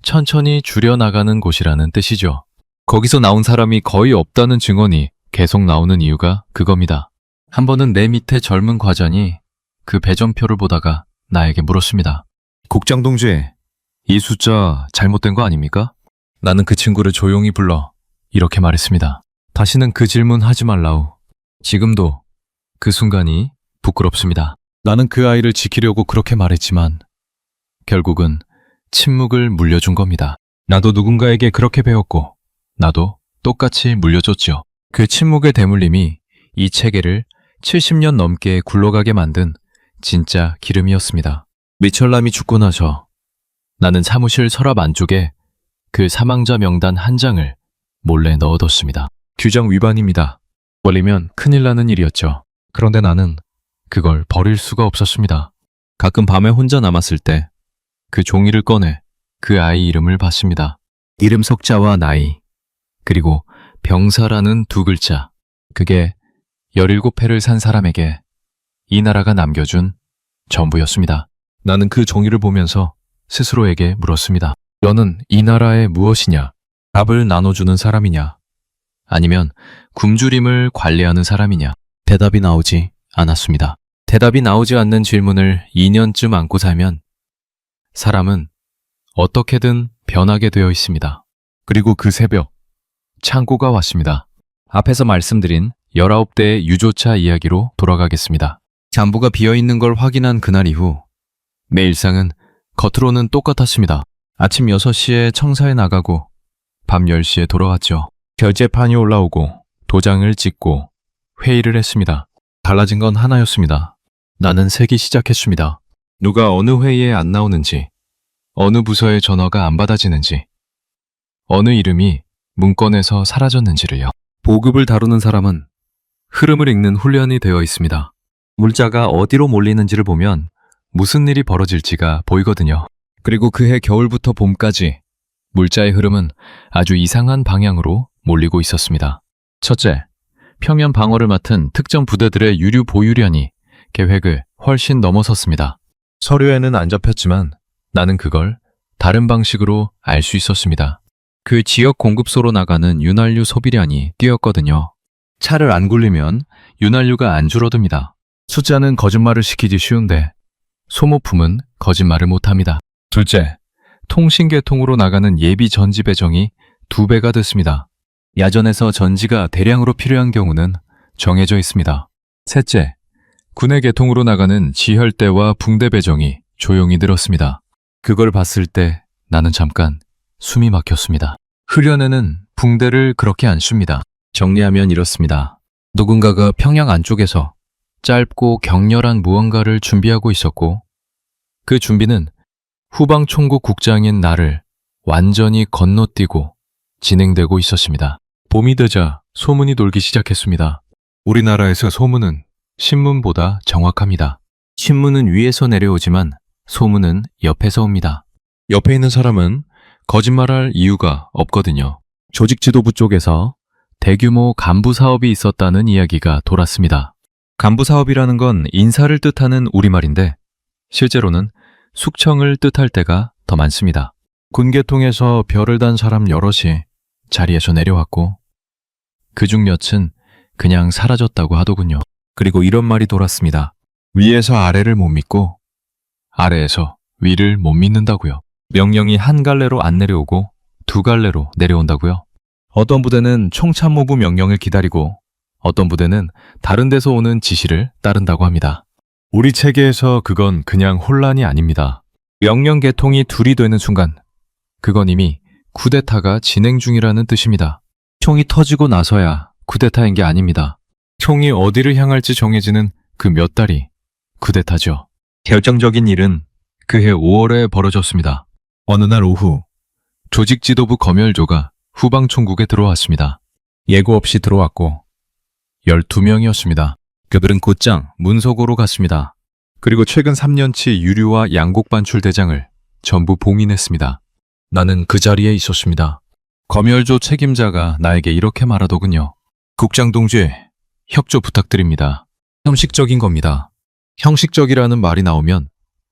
[SPEAKER 1] 천천히 줄여나가는 곳이라는 뜻이죠. 거기서 나온 사람이 거의 없다는 증언이 계속 나오는 이유가 그겁니다. 한 번은 내 밑에 젊은 과장이 그 배정표를 보다가 나에게 물었습니다. 국장 동지, 이 숫자 잘못된 거 아닙니까? 나는 그 친구를 조용히 불러 이렇게 말했습니다. 다시는 그 질문 하지 말라우. 지금도 그 순간이 부끄럽습니다. 나는 그 아이를 지키려고 그렇게 말했지만 결국은 침묵을 물려준 겁니다. 나도 누군가에게 그렇게 배웠고 나도 똑같이 물려줬죠. 그 침묵의 대물림이 이 체계를 70년 넘게 굴러가게 만든 진짜 기름이었습니다. 미철남이 죽고 나서 나는 사무실 서랍 안쪽에 그 사망자 명단 한 장을 몰래 넣어뒀습니다. 규정 위반입니다. 걸리면 큰일 나는 일이었죠. 그런데 나는 그걸 버릴 수가 없었습니다. 가끔 밤에 혼자 남았을 때 그 종이를 꺼내 그 아이 이름을 봤습니다. 이름 석자와 나이, 그리고 병사라는 두 글자. 그게 17회를 산 사람에게 이 나라가 남겨준 전부였습니다. 나는 그 종이를 보면서 스스로에게 물었습니다. 너는 이 나라의 무엇이냐? 답을 나눠주는 사람이냐? 아니면 굶주림을 관리하는 사람이냐? 대답이 나오지 않았습니다. 대답이 나오지 않는 질문을 2년쯤 안고 살면 사람은 어떻게든 변하게 되어 있습니다. 그리고 그 새벽, 창고가 왔습니다. 앞에서 말씀드린 19대의 유조차 이야기로 돌아가겠습니다. 잠부가 비어있는 걸 확인한 그날 이후 내 일상은 겉으로는 똑같았습니다. 아침 6시에 청사에 나가고 밤 10시에 돌아왔죠. 결제판이 올라오고 도장을 찍고 회의를 했습니다. 달라진 건 하나였습니다. 나는 세기 시작했습니다. 누가 어느 회의에 안 나오는지, 어느 부서의 전화가 안 받아지는지, 어느 이름이 문건에서 사라졌는지를요. 보급을 다루는 사람은 흐름을 읽는 훈련이 되어 있습니다. 물자가 어디로 몰리는지를 보면 무슨 일이 벌어질지가 보이거든요. 그리고 그해 겨울부터 봄까지 물자의 흐름은 아주 이상한 방향으로 몰리고 있었습니다. 첫째, 평면 방어를 맡은 특정 부대들의 유류 보유량이 계획을 훨씬 넘어섰습니다. 서류에는 안 잡혔지만 나는 그걸 다른 방식으로 알 수 있었습니다. 그 지역 공급소로 나가는 윤활유 소비량이 뛰었거든요. 차를 안 굴리면 윤활유가 안 줄어듭니다. 숫자는 거짓말을 시키기 쉬운데 소모품은 거짓말을 못합니다. 둘째, 통신계통으로 나가는 예비 전지 배정이 2배가 됐습니다. 야전에서 전지가 대량으로 필요한 경우는 정해져 있습니다. 셋째, 군의 계통으로 나가는 지혈대와 붕대 배정이 조용히 늘었습니다. 그걸 봤을 때 나는 잠깐 숨이 막혔습니다. 훈련에는 붕대를 그렇게 안 씁니다. 정리하면 이렇습니다. 누군가가 평양 안쪽에서 짧고 격렬한 무언가를 준비하고 있었고 그 준비는 후방총국 국장인 나를 완전히 건너뛰고 진행되고 있었습니다. 봄이 되자 소문이 돌기 시작했습니다. 우리나라에서 소문은 신문보다 정확합니다. 신문은 위에서 내려오지만 소문은 옆에서 옵니다. 옆에 있는 사람은 거짓말할 이유가 없거든요. 조직 지도부 쪽에서 대규모 간부 사업이 있었다는 이야기가 돌았습니다. 간부 사업이라는 건 인사를 뜻하는 우리말인데 실제로는 숙청을 뜻할 때가 더 많습니다. 군계통에서 별을 단 사람 여럿이 자리에서 내려왔고 그중 몇은 그냥 사라졌다고 하더군요. 그리고 이런 말이 돌았습니다. 위에서 아래를 못 믿고 아래에서 위를 못 믿는다고요. 명령이 한 갈래로 안 내려오고 2갈래로 내려온다고요. 어떤 부대는 총참모부 명령을 기다리고 어떤 부대는 다른 데서 오는 지시를 따른다고 합니다. 우리 체계에서 그건 그냥 혼란이 아닙니다. 명령 계통이 둘이 되는 순간 그건 이미 쿠데타가 진행 중이라는 뜻입니다. 총이 터지고 나서야 쿠데타인 게 아닙니다. 총이 어디를 향할지 정해지는 그 몇 달이 쿠데타죠. 결정적인 일은 그해 5월에 벌어졌습니다. 어느 날 오후 조직 지도부 검열조가 후방총국에 들어왔습니다. 예고 없이 들어왔고 12명이었습니다. 그들은 곧장 문서고로 갔습니다. 그리고 최근 3년치 유류와 양곡 반출 대장을 전부 봉인했습니다. 나는 그 자리에 있었습니다. 검열조 책임자가 나에게 이렇게 말하더군요. 국장 동지, 협조 부탁드립니다. 형식적인 겁니다. 형식적이라는 말이 나오면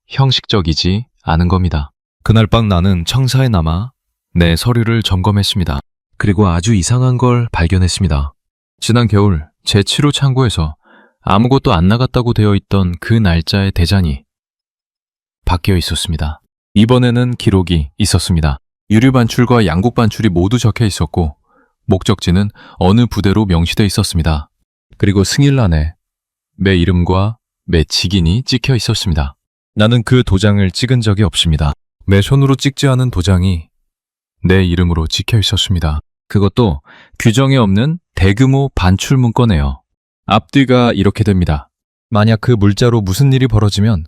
[SPEAKER 1] 형식적이지 않은 겁니다. 그날 밤 나는 청사에 남아 내 서류를 점검했습니다. 그리고 아주 이상한 걸 발견했습니다. 지난 겨울 제 치료 창고에서 아무것도 안 나갔다고 되어 있던 그 날짜의 대잔이 바뀌어 있었습니다. 이번에는 기록이 있었습니다. 유류 반출과 양곡 반출이 모두 적혀 있었고 목적지는 어느 부대로 명시되어 있었습니다. 그리고 승일란에 내 이름과 내 직인이 찍혀 있었습니다. 나는 그 도장을 찍은 적이 없습니다. 내 손으로 찍지 않은 도장이 내 이름으로 찍혀 있었습니다. 그것도 규정에 없는 대규모 반출 문건이에요. 앞뒤가 이렇게 됩니다. 만약 그 물자로 무슨 일이 벌어지면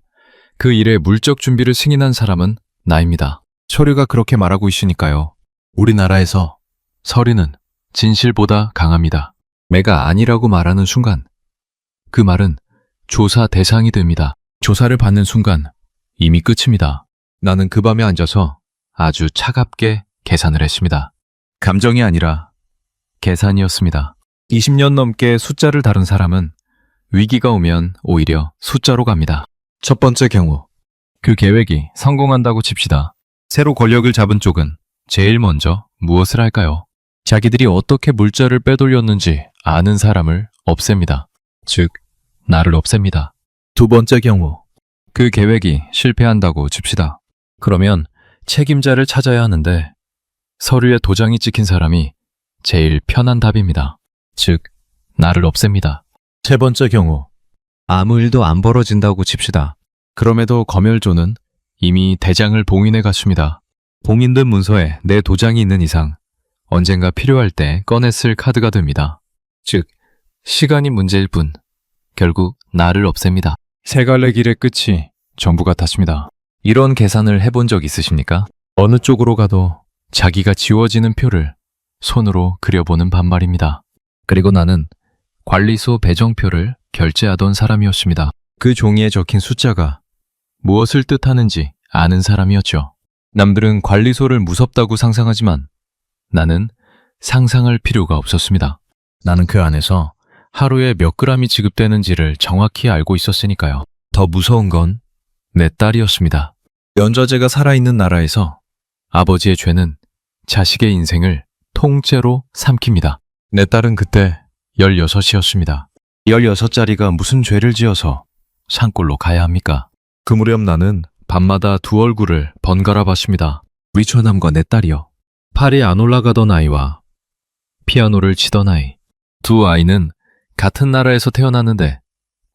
[SPEAKER 1] 그 일의 물적 준비를 승인한 사람은 나입니다. 서류가 그렇게 말하고 있으니까요. 우리나라에서 서류는 진실보다 강합니다. 내가 아니라고 말하는 순간 그 말은 조사 대상이 됩니다. 조사를 받는 순간 이미 끝입니다. 나는 그 밤에 앉아서 아주 차갑게 계산을 했습니다. 감정이 아니라 계산이었습니다. 20년 넘게 숫자를 다룬 사람은 위기가 오면 오히려 숫자로 갑니다. 첫 번째 경우, 그 계획이 성공한다고 칩시다. 새로 권력을 잡은 쪽은 제일 먼저 무엇을 할까요? 자기들이 어떻게 물자를 빼돌렸는지 아는 사람을 없앱니다. 즉, 나를 없앱니다. 두 번째 경우, 그 계획이 실패한다고 칩시다. 그러면 책임자를 찾아야 하는데 서류에 도장이 찍힌 사람이 제일 편한 답입니다. 즉, 나를 없앱니다. 세 번째 경우, 아무 일도 안 벌어진다고 칩시다. 그럼에도 검열조는 이미 대장을 봉인해 갔습니다. 봉인된 문서에 내 도장이 있는 이상 언젠가 필요할 때 꺼내 쓸 카드가 됩니다. 즉, 시간이 문제일 뿐 결국 나를 없앱니다. 세 갈래 길의 끝이 전부 같았습니다. 이런 계산을 해본 적 있으십니까? 어느 쪽으로 가도 자기가 지워지는 표를 손으로 그려보는 반말입니다. 그리고 나는 관리소 배정표를 결제하던 사람이었습니다. 그 종이에 적힌 숫자가 무엇을 뜻하는지 아는 사람이었죠. 남들은 관리소를 무섭다고 상상하지만 나는 상상할 필요가 없었습니다. 나는 그 안에서 하루에 몇 그램이 지급되는지를 정확히 알고 있었으니까요. 더 무서운 건 내 딸이었습니다. 연좌제가 살아있는 나라에서 아버지의 죄는 자식의 인생을 통째로 삼킵니다. 내 딸은 그때 16이었습니다. 16짜리가 무슨 죄를 지어서 산골로 가야 합니까? 그 무렵 나는 밤마다 두 얼굴을 번갈아 봤습니다. 위처남과 내 딸이요. 팔이 안 올라가던 아이와 피아노를 치던 아이. 두 아이는 같은 나라에서 태어났는데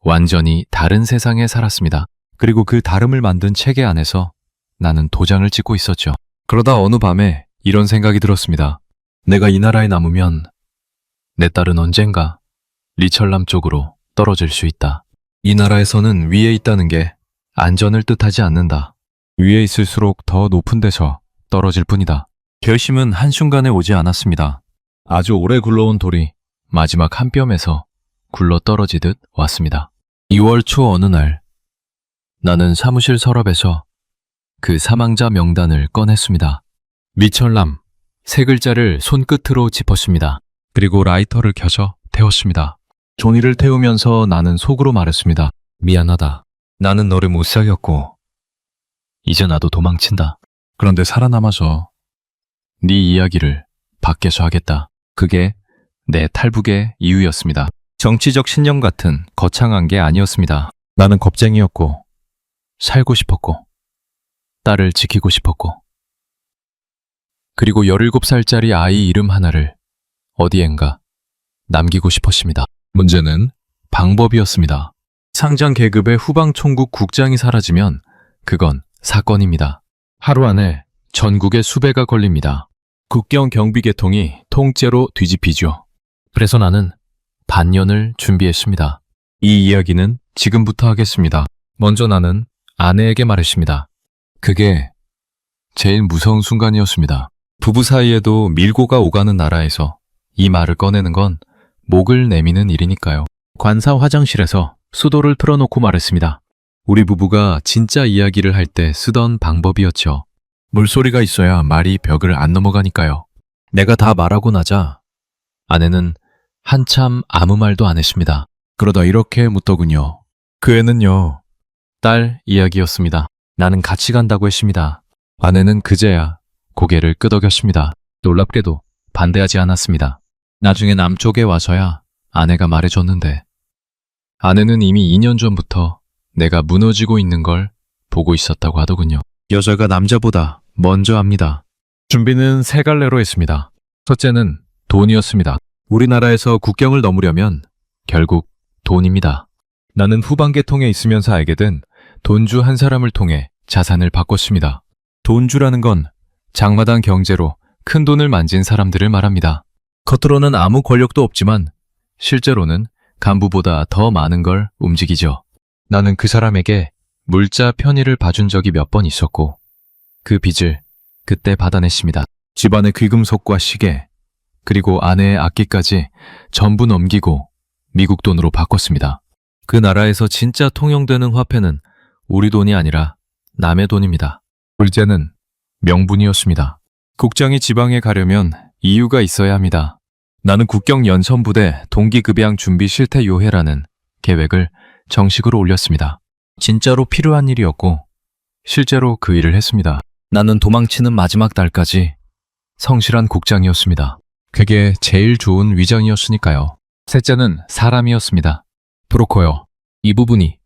[SPEAKER 1] 완전히 다른 세상에 살았습니다. 그리고 그 다름을 만든 체계 안에서 나는 도장을 찍고 있었죠. 그러다 어느 밤에 이런 생각이 들었습니다. 내가 이 나라에 남으면 내 딸은 언젠가 리철남 쪽으로 떨어질 수 있다. 이 나라에서는 위에 있다는 게 안전을 뜻하지 않는다. 위에 있을수록 더 높은 데서 떨어질 뿐이다. 결심은 한순간에 오지 않았습니다. 아주 오래 굴러온 돌이 마지막 한 뼘에서 굴러 떨어지듯 왔습니다. 2월 초 어느 날 나는 사무실 서랍에서 그 사망자 명단을 꺼냈습니다. 미철남 세 글자를 손끝으로 짚었습니다. 그리고 라이터를 켜서 태웠습니다. 종이를 태우면서 나는 속으로 말했습니다. 미안하다. 나는 너를 못 사귀었고 이제 나도 도망친다. 그런데 살아남아서 네 이야기를 밖에서 하겠다. 그게 내 탈북의 이유였습니다. 정치적 신념 같은 거창한 게 아니었습니다. 나는 겁쟁이였고 살고 싶었고 딸을 지키고 싶었고 그리고 17살짜리 아이 이름 하나를 어디엔가 남기고 싶었습니다. 문제는 방법이었습니다. 상장 계급의 후방총국 국장이 사라지면 그건 사건입니다. 하루 안에 전국에 수배가 걸립니다. 국경 경비 계통이 통째로 뒤집히죠. 그래서 나는 반년을 준비했습니다. 이 이야기는 지금부터 하겠습니다. 먼저 나는 아내에게 말했습니다. 그게 제일 무서운 순간이었습니다. 부부 사이에도 밀고가 오가는 나라에서 이 말을 꺼내는 건 목을 내미는 일이니까요. 관사 화장실에서 수도를 틀어놓고 말했습니다. 우리 부부가 진짜 이야기를 할 때 쓰던 방법이었죠. 물소리가 있어야 말이 벽을 안 넘어가니까요. 내가 다 말하고 나자 아내는 한참 아무 말도 안 했습니다. 그러다 이렇게 묻더군요. 그 애는요? 딸 이야기였습니다. 나는 같이 간다고 했습니다. 아내는 그제야 고개를 끄덕였습니다. 놀랍게도 반대하지 않았습니다. 나중에 남쪽에 와서야 아내가 말해줬는데 아내는 이미 2년 전부터 내가 무너지고 있는 걸 보고 있었다고 하더군요. 여자가 남자보다 먼저 합니다. 준비는 세 갈래로 했습니다. 첫째는 돈이었습니다. 우리나라에서 국경을 넘으려면 결국 돈입니다. 나는 후방계통에 있으면서 알게 된 돈주 한 사람을 통해 자산을 바꿨습니다. 돈주라는 건 장마당 경제로 큰 돈을 만진 사람들을 말합니다. 겉으로는 아무 권력도 없지만 실제로는 간부보다 더 많은 걸 움직이죠. 나는 그 사람에게 물자 편의를 봐준 적이 몇 번 있었고 그 빚을 그때 받아냈습니다. 집안의 귀금속과 시계 그리고 아내의 악기까지 전부 넘기고 미국 돈으로 바꿨습니다. 그 나라에서 진짜 통용되는 화폐는 우리 돈이 아니라 남의 돈입니다. 둘째는 명분이었습니다. 국장이 지방에 가려면 이유가 있어야 합니다. 나는 국경 연선부대 동기급양 준비 실태 요해라는 계획을 정식으로 올렸습니다. 진짜로 필요한 일이었고 실제로 그 일을 했습니다. 나는 도망치는 마지막 날까지 성실한 국장이었습니다. 그게 제일 좋은 위장이었으니까요. 셋째는 사람이었습니다. 브로커요. 이 부분이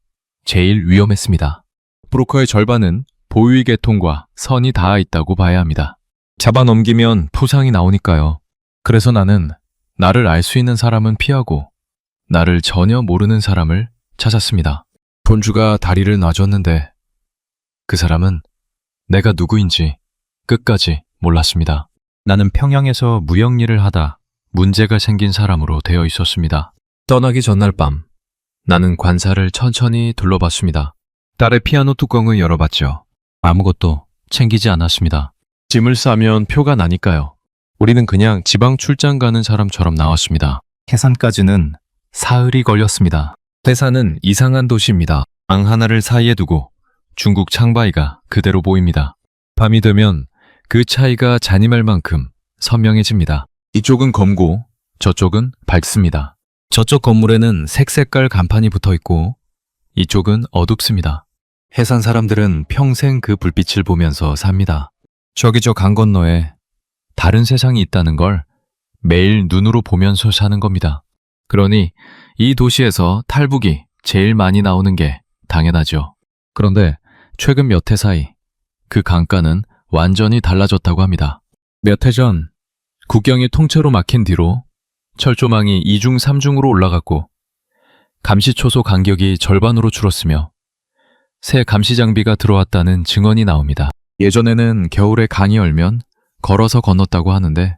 [SPEAKER 1] 제일 위험했습니다. 브로커의 절반은 보유의 계통과 선이 닿아 있다고 봐야 합니다. 잡아넘기면 포상이 나오니까요. 그래서 나는 나를 알 수 있는 사람은 피하고 나를 전혀 모르는 사람을 찾았습니다. 돈주가 다리를 놔줬는데 그 사람은 내가 누구인지 끝까지 몰랐습니다. 나는 평양에서 무역 일을 하다 문제가 생긴 사람으로 되어 있었습니다. 떠나기 전날 밤, 나는 관사를 천천히 둘러봤습니다. 딸의 피아노 뚜껑을 열어봤죠. 아무것도 챙기지 않았습니다. 짐을 싸면 표가 나니까요. 우리는 그냥 지방 출장 가는 사람처럼 나왔습니다. 해산까지는 사흘이 걸렸습니다. 해산은 이상한 도시입니다. 강 하나를 사이에 두고 중국 창바이가 그대로 보입니다. 밤이 되면 그 차이가 잔인할 만큼 선명해집니다. 이쪽은 검고 저쪽은 밝습니다. 저쪽 건물에는 색색깔 간판이 붙어 있고 이쪽은 어둡습니다. 해산 사람들은 평생 그 불빛을 보면서 삽니다. 저기 저 강 건너에 다른 세상이 있다는 걸 매일 눈으로 보면서 사는 겁니다. 그러니 이 도시에서 탈북이 제일 많이 나오는 게 당연하죠. 그런데 최근 몇 해 사이 그 강가는 완전히 달라졌다고 합니다. 몇 해 전 국경이 통째로 막힌 뒤로 철조망이 2중 3중으로 올라갔고 감시초소 간격이 절반으로 줄었으며 새 감시 장비가 들어왔다는 증언이 나옵니다. 예전에는 겨울에 강이 얼면 걸어서 건넜다고 하는데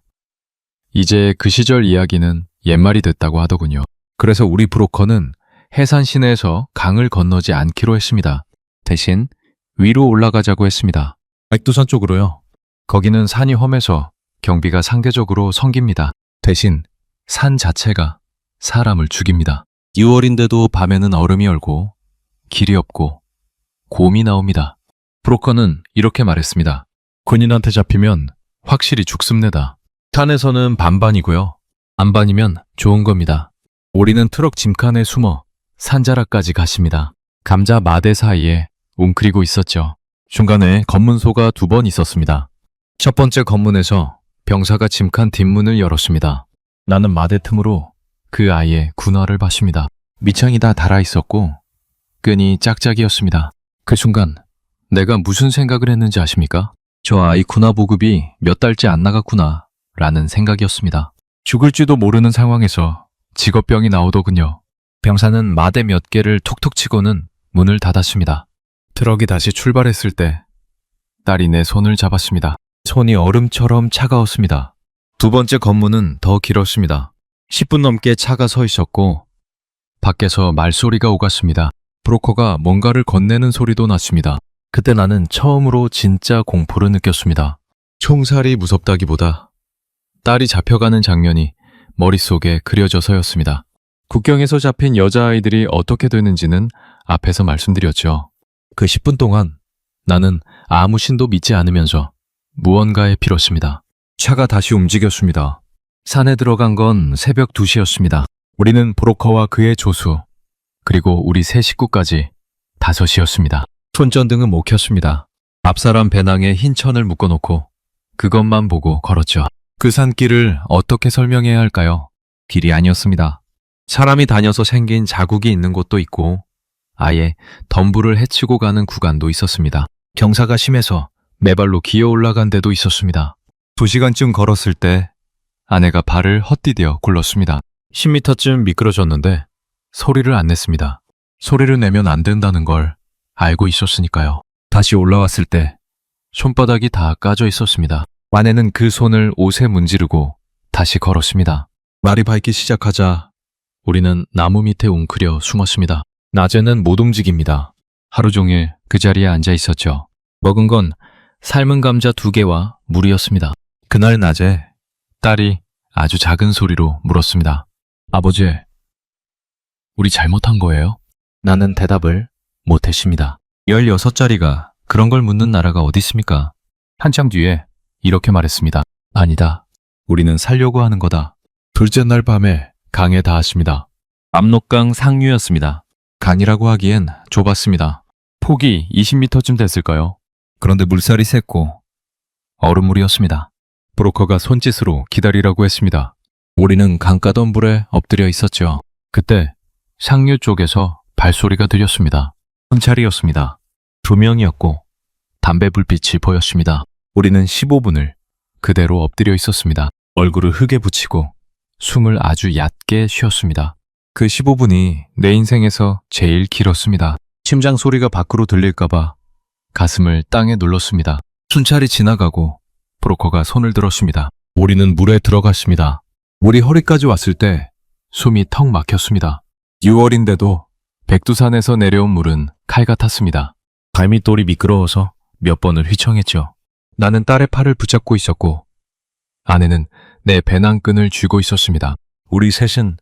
[SPEAKER 1] 이제 그 시절 이야기는 옛말이 됐다고 하더군요. 그래서 우리 브로커는 해산 시내에서 강을 건너지 않기로 했습니다. 대신 위로 올라가자고 했습니다. 백두산 쪽으로요. 거기는 산이 험해서 경비가 상대적으로 성깁니다. 대신 산 자체가 사람을 죽입니다. 6월인데도 밤에는 얼음이 얼고 길이 없고 곰이 나옵니다. 브로커는 이렇게 말했습니다. 군인한테 잡히면 확실히 죽습니다. 산에서는 반반이고요. 반반이면 좋은 겁니다. 우리는 트럭 짐칸에 숨어 산자락까지 가십니다. 감자 마대 사이에 웅크리고 있었죠. 중간에 검문소가 2번 있었습니다. 첫 번째 검문에서 병사가 짐칸 뒷문을 열었습니다. 나는 마대 틈으로 그 아이의 군화를 봤습니다. 밑창이 다 달아 있었고 끈이 짝짝이었습니다. 그 순간 내가 무슨 생각을 했는지 아십니까? 저 아이 군화 보급이 몇 달째 안 나갔구나 라는 생각이었습니다. 죽을지도 모르는 상황에서 직업병이 나오더군요. 병사는 마대 몇 개를 톡톡 치고는 문을 닫았습니다. 트럭이 다시 출발했을 때 딸이 내 손을 잡았습니다. 손이 얼음처럼 차가웠습니다. 두 번째 검문은 더 길었습니다. 10분 넘게 차가 서 있었고 밖에서 말소리가 오갔습니다. 브로커가 뭔가를 건네는 소리도 났습니다. 그때 나는 처음으로 진짜 공포를 느꼈습니다. 총살이 무섭다기보다 딸이 잡혀가는 장면이 머릿속에 그려져서였습니다. 국경에서 잡힌 여자아이들이 어떻게 되는지는 앞에서 말씀드렸죠. 그 10분 동안 나는 아무 신도 믿지 않으면서 무언가에 빌었습니다. 차가 다시 움직였습니다. 산에 들어간 건 새벽 2시였습니다. 우리는 브로커와 그의 조수, 그리고 우리 세 식구까지 5이었습니다. 손전등은 못 켰습니다. 앞사람 배낭에 흰 천을 묶어놓고 그것만 보고 걸었죠. 그 산길을 어떻게 설명해야 할까요? 길이 아니었습니다. 사람이 다녀서 생긴 자국이 있는 곳도 있고 아예 덤불을 헤치고 가는 구간도 있었습니다. 경사가 심해서 매발로 기어 올라간 데도 있었습니다. 2시간쯤 걸었을 때 아내가 발을 헛디뎌 굴렀습니다. 10m쯤 미끄러졌는데 소리를 안 냈습니다. 소리를 내면 안 된다는 걸 알고 있었으니까요. 다시 올라왔을 때 손바닥이 다 까져 있었습니다. 아내는 그 손을 옷에 문지르고 다시 걸었습니다. 말이 밝기 시작하자 우리는 나무 밑에 웅크려 숨었습니다. 낮에는 못 움직입니다. 하루 종일 그 자리에 앉아 있었죠. 먹은 건 삶은 감자 2개와 물이었습니다. 그날 낮에 딸이 아주 작은 소리로 물었습니다. 아버지, 우리 잘못한 거예요? 나는 대답을 못했습니다. 16짜리가 그런 걸 묻는 나라가 어디 있습니까? 한참 뒤에 이렇게 말했습니다. 아니다. 우리는 살려고 하는 거다. 둘째 날 밤에 강에 닿았습니다. 압록강 상류였습니다. 강이라고 하기엔 좁았습니다. 폭이 20m쯤 됐을까요? 그런데 물살이 셌고 얼음물이었습니다. 브로커가 손짓으로 기다리라고 했습니다. 우리는 강가 덤불에 엎드려 있었죠. 그때 상류 쪽에서 발소리가 들렸습니다. 경찰이었습니다. 2명이었고 담배 불빛이 보였습니다. 우리는 15분을 그대로 엎드려 있었습니다. 얼굴을 흙에 붙이고 숨을 아주 얕게 쉬었습니다. 그 15분이 내 인생에서 제일 길었습니다. 심장 소리가 밖으로 들릴까봐 가슴을 땅에 눌렀습니다. 순찰이 지나가고 브로커가 손을 들었습니다. 우리는 물에 들어갔습니다. 물이 허리까지 왔을 때 숨이 턱 막혔습니다. 6월인데도 백두산에서 내려온 물은 칼 같았습니다. 발밑돌이 미끄러워서 몇 번을 휘청했죠. 나는 딸의 팔을 붙잡고 있었고 아내는 내 배낭끈을 쥐고 있었습니다. 우리 셋은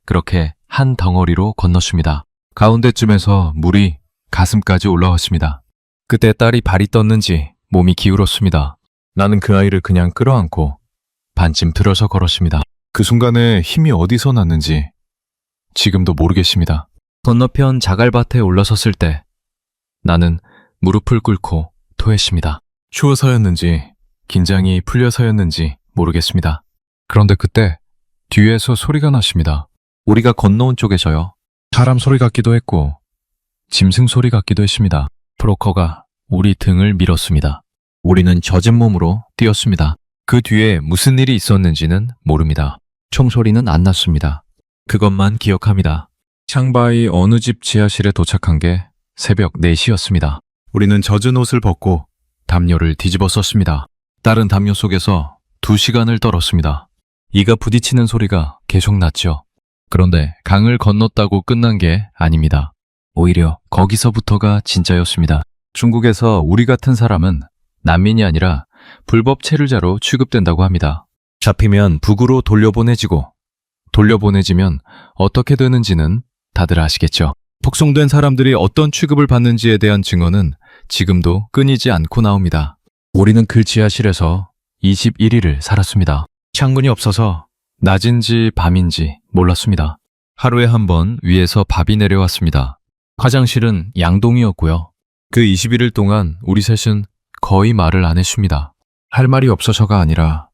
[SPEAKER 1] 그렇게 한 덩어리로 건넜습니다. 가운데쯤에서 물이 가슴까지 올라왔습니다. 그때 딸이 발이 떴는지 몸이 기울었습니다. 나는 그 아이를 그냥 끌어안고 반쯤 들어서 걸었습니다. 그 순간에 힘이 어디서 났는지 지금도 모르겠습니다. 건너편 자갈밭에 올라섰을 때 나는 무릎을 꿇고 토했습니다. 추워서였는지 긴장이 풀려서였는지 모르겠습니다. 그런데 그때 뒤에서 소리가 났습니다. 우리가 건너온 쪽에서요. 사람 소리 같기도 했고 짐승 소리 같기도 했습니다. 브로커가 우리 등을 밀었습니다. 우리는 젖은 몸으로 뛰었습니다. 그 뒤에 무슨 일이 있었는지는 모릅니다. 총소리는 안 났습니다. 그것만 기억합니다. 창바이 어느 집 지하실에 도착한 게 새벽 4시였습니다. 우리는 젖은 옷을 벗고 담요를 뒤집어 썼습니다. 딸은 담요 속에서 2시간을 떨었습니다. 이가 부딪히는 소리가 계속 났죠. 그런데 강을 건넜다고 끝난 게 아닙니다. 오히려 거기서부터가 진짜였습니다. 중국에서 우리 같은 사람은 난민이 아니라 불법 체류자로 취급된다고 합니다. 잡히면 북으로 돌려보내지고 돌려보내지면 어떻게 되는지는 다들 아시겠죠. 폭송된 사람들이 어떤 취급을 받는지에 대한 증언은 지금도 끊이지 않고 나옵니다. 우리는 그 지하실에서 21일을 살았습니다. 창문이 없어서 낮인지 밤인지 몰랐습니다. 하루에 한 번 위에서 밥이 내려왔습니다. 화장실은 양동이었고요. 그 21일 동안 우리 셋은 거의 말을 안 했습니다. 할 말이 없어서가 아니라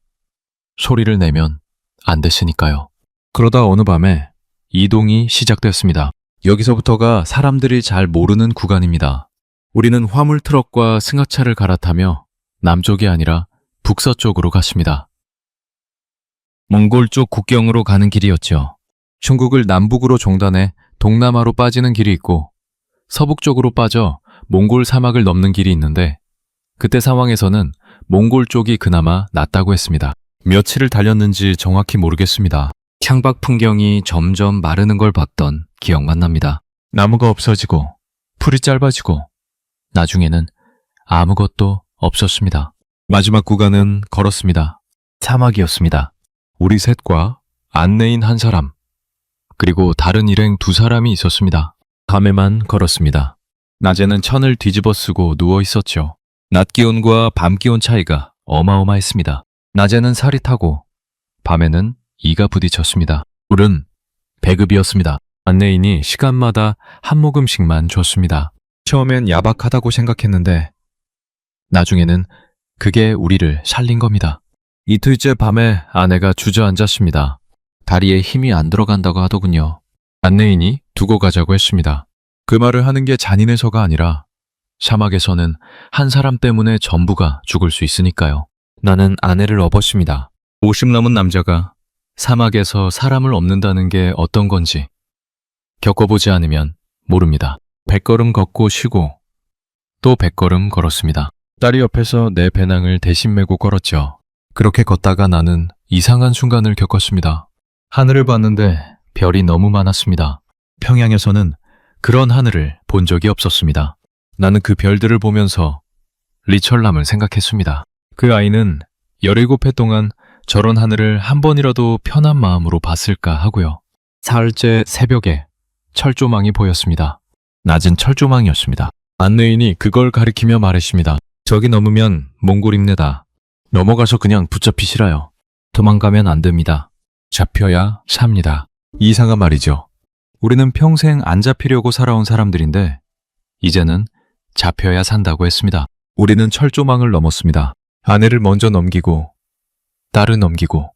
[SPEAKER 1] 소리를 내면 안 됐으니까요. 그러다 어느 밤에 이동이 시작됐습니다. 여기서부터가 사람들이 잘 모르는 구간입니다. 우리는 화물 트럭과 승하차를 갈아타며 남쪽이 아니라 북서쪽으로 갔습니다. 몽골 쪽 국경으로 가는 길이었죠. 중국을 남북으로 종단해 동남아로 빠지는 길이 있고 서북쪽으로 빠져 몽골 사막을 넘는 길이 있는데 그때 상황에서는 몽골 쪽이 그나마 낫다고 했습니다. 며칠을 달렸는지 정확히 모르겠습니다. 창밖 풍경이 점점 마르는 걸 봤던 기억만 납니다. 나무가 없어지고 풀이 짧아지고 나중에는 아무것도 없었습니다. 마지막 구간은 걸었습니다. 사막이었습니다. 우리 셋과 안내인 한 사람, 그리고 다른 일행 2사람이 있었습니다. 밤에만 걸었습니다. 낮에는 천을 뒤집어 쓰고 누워 있었죠. 낮 기온과 밤 기온 차이가 어마어마했습니다. 낮에는 살이 타고 밤에는 이가 부딪혔습니다. 물은 배급이었습니다. 안내인이 시간마다 한 모금씩만 줬습니다. 처음엔 야박하다고 생각했는데 나중에는 그게 우리를 살린 겁니다. 이틀째 밤에 아내가 주저앉았습니다. 다리에 힘이 안 들어간다고 하더군요. 안내인이 두고 가자고 했습니다. 그 말을 하는 게 잔인해서가 아니라 사막에서는 한 사람 때문에 전부가 죽을 수 있으니까요. 나는 아내를 업었습니다. 50 넘은 남자가 사막에서 사람을 업는다는 게 어떤 건지 겪어보지 않으면 모릅니다. 100걸음 걷고 쉬고 또 100걸음 걸었습니다. 딸이 옆에서 내 배낭을 대신 메고 걸었죠. 그렇게 걷다가 나는 이상한 순간을 겪었습니다. 하늘을 봤는데 별이 너무 많았습니다. 평양에서는 그런 하늘을 본 적이 없었습니다. 나는 그 별들을 보면서 리철남을 생각했습니다. 그 아이는 17해 동안 저런 하늘을 한 번이라도 편한 마음으로 봤을까 하고요. 사흘째 새벽에 철조망이 보였습니다. 낮은 철조망이었습니다. 안내인이 그걸 가리키며 말했습니다. 저기 넘으면 몽골입니다. 넘어가서 그냥 붙잡히시라요. 도망가면 안 됩니다. 잡혀야 삽니다. 이상한 말이죠. 우리는 평생 안 잡히려고 살아온 사람들인데 이제는 잡혀야 산다고 했습니다. 우리는 철조망을 넘었습니다. 아내를 먼저 넘기고 딸을 넘기고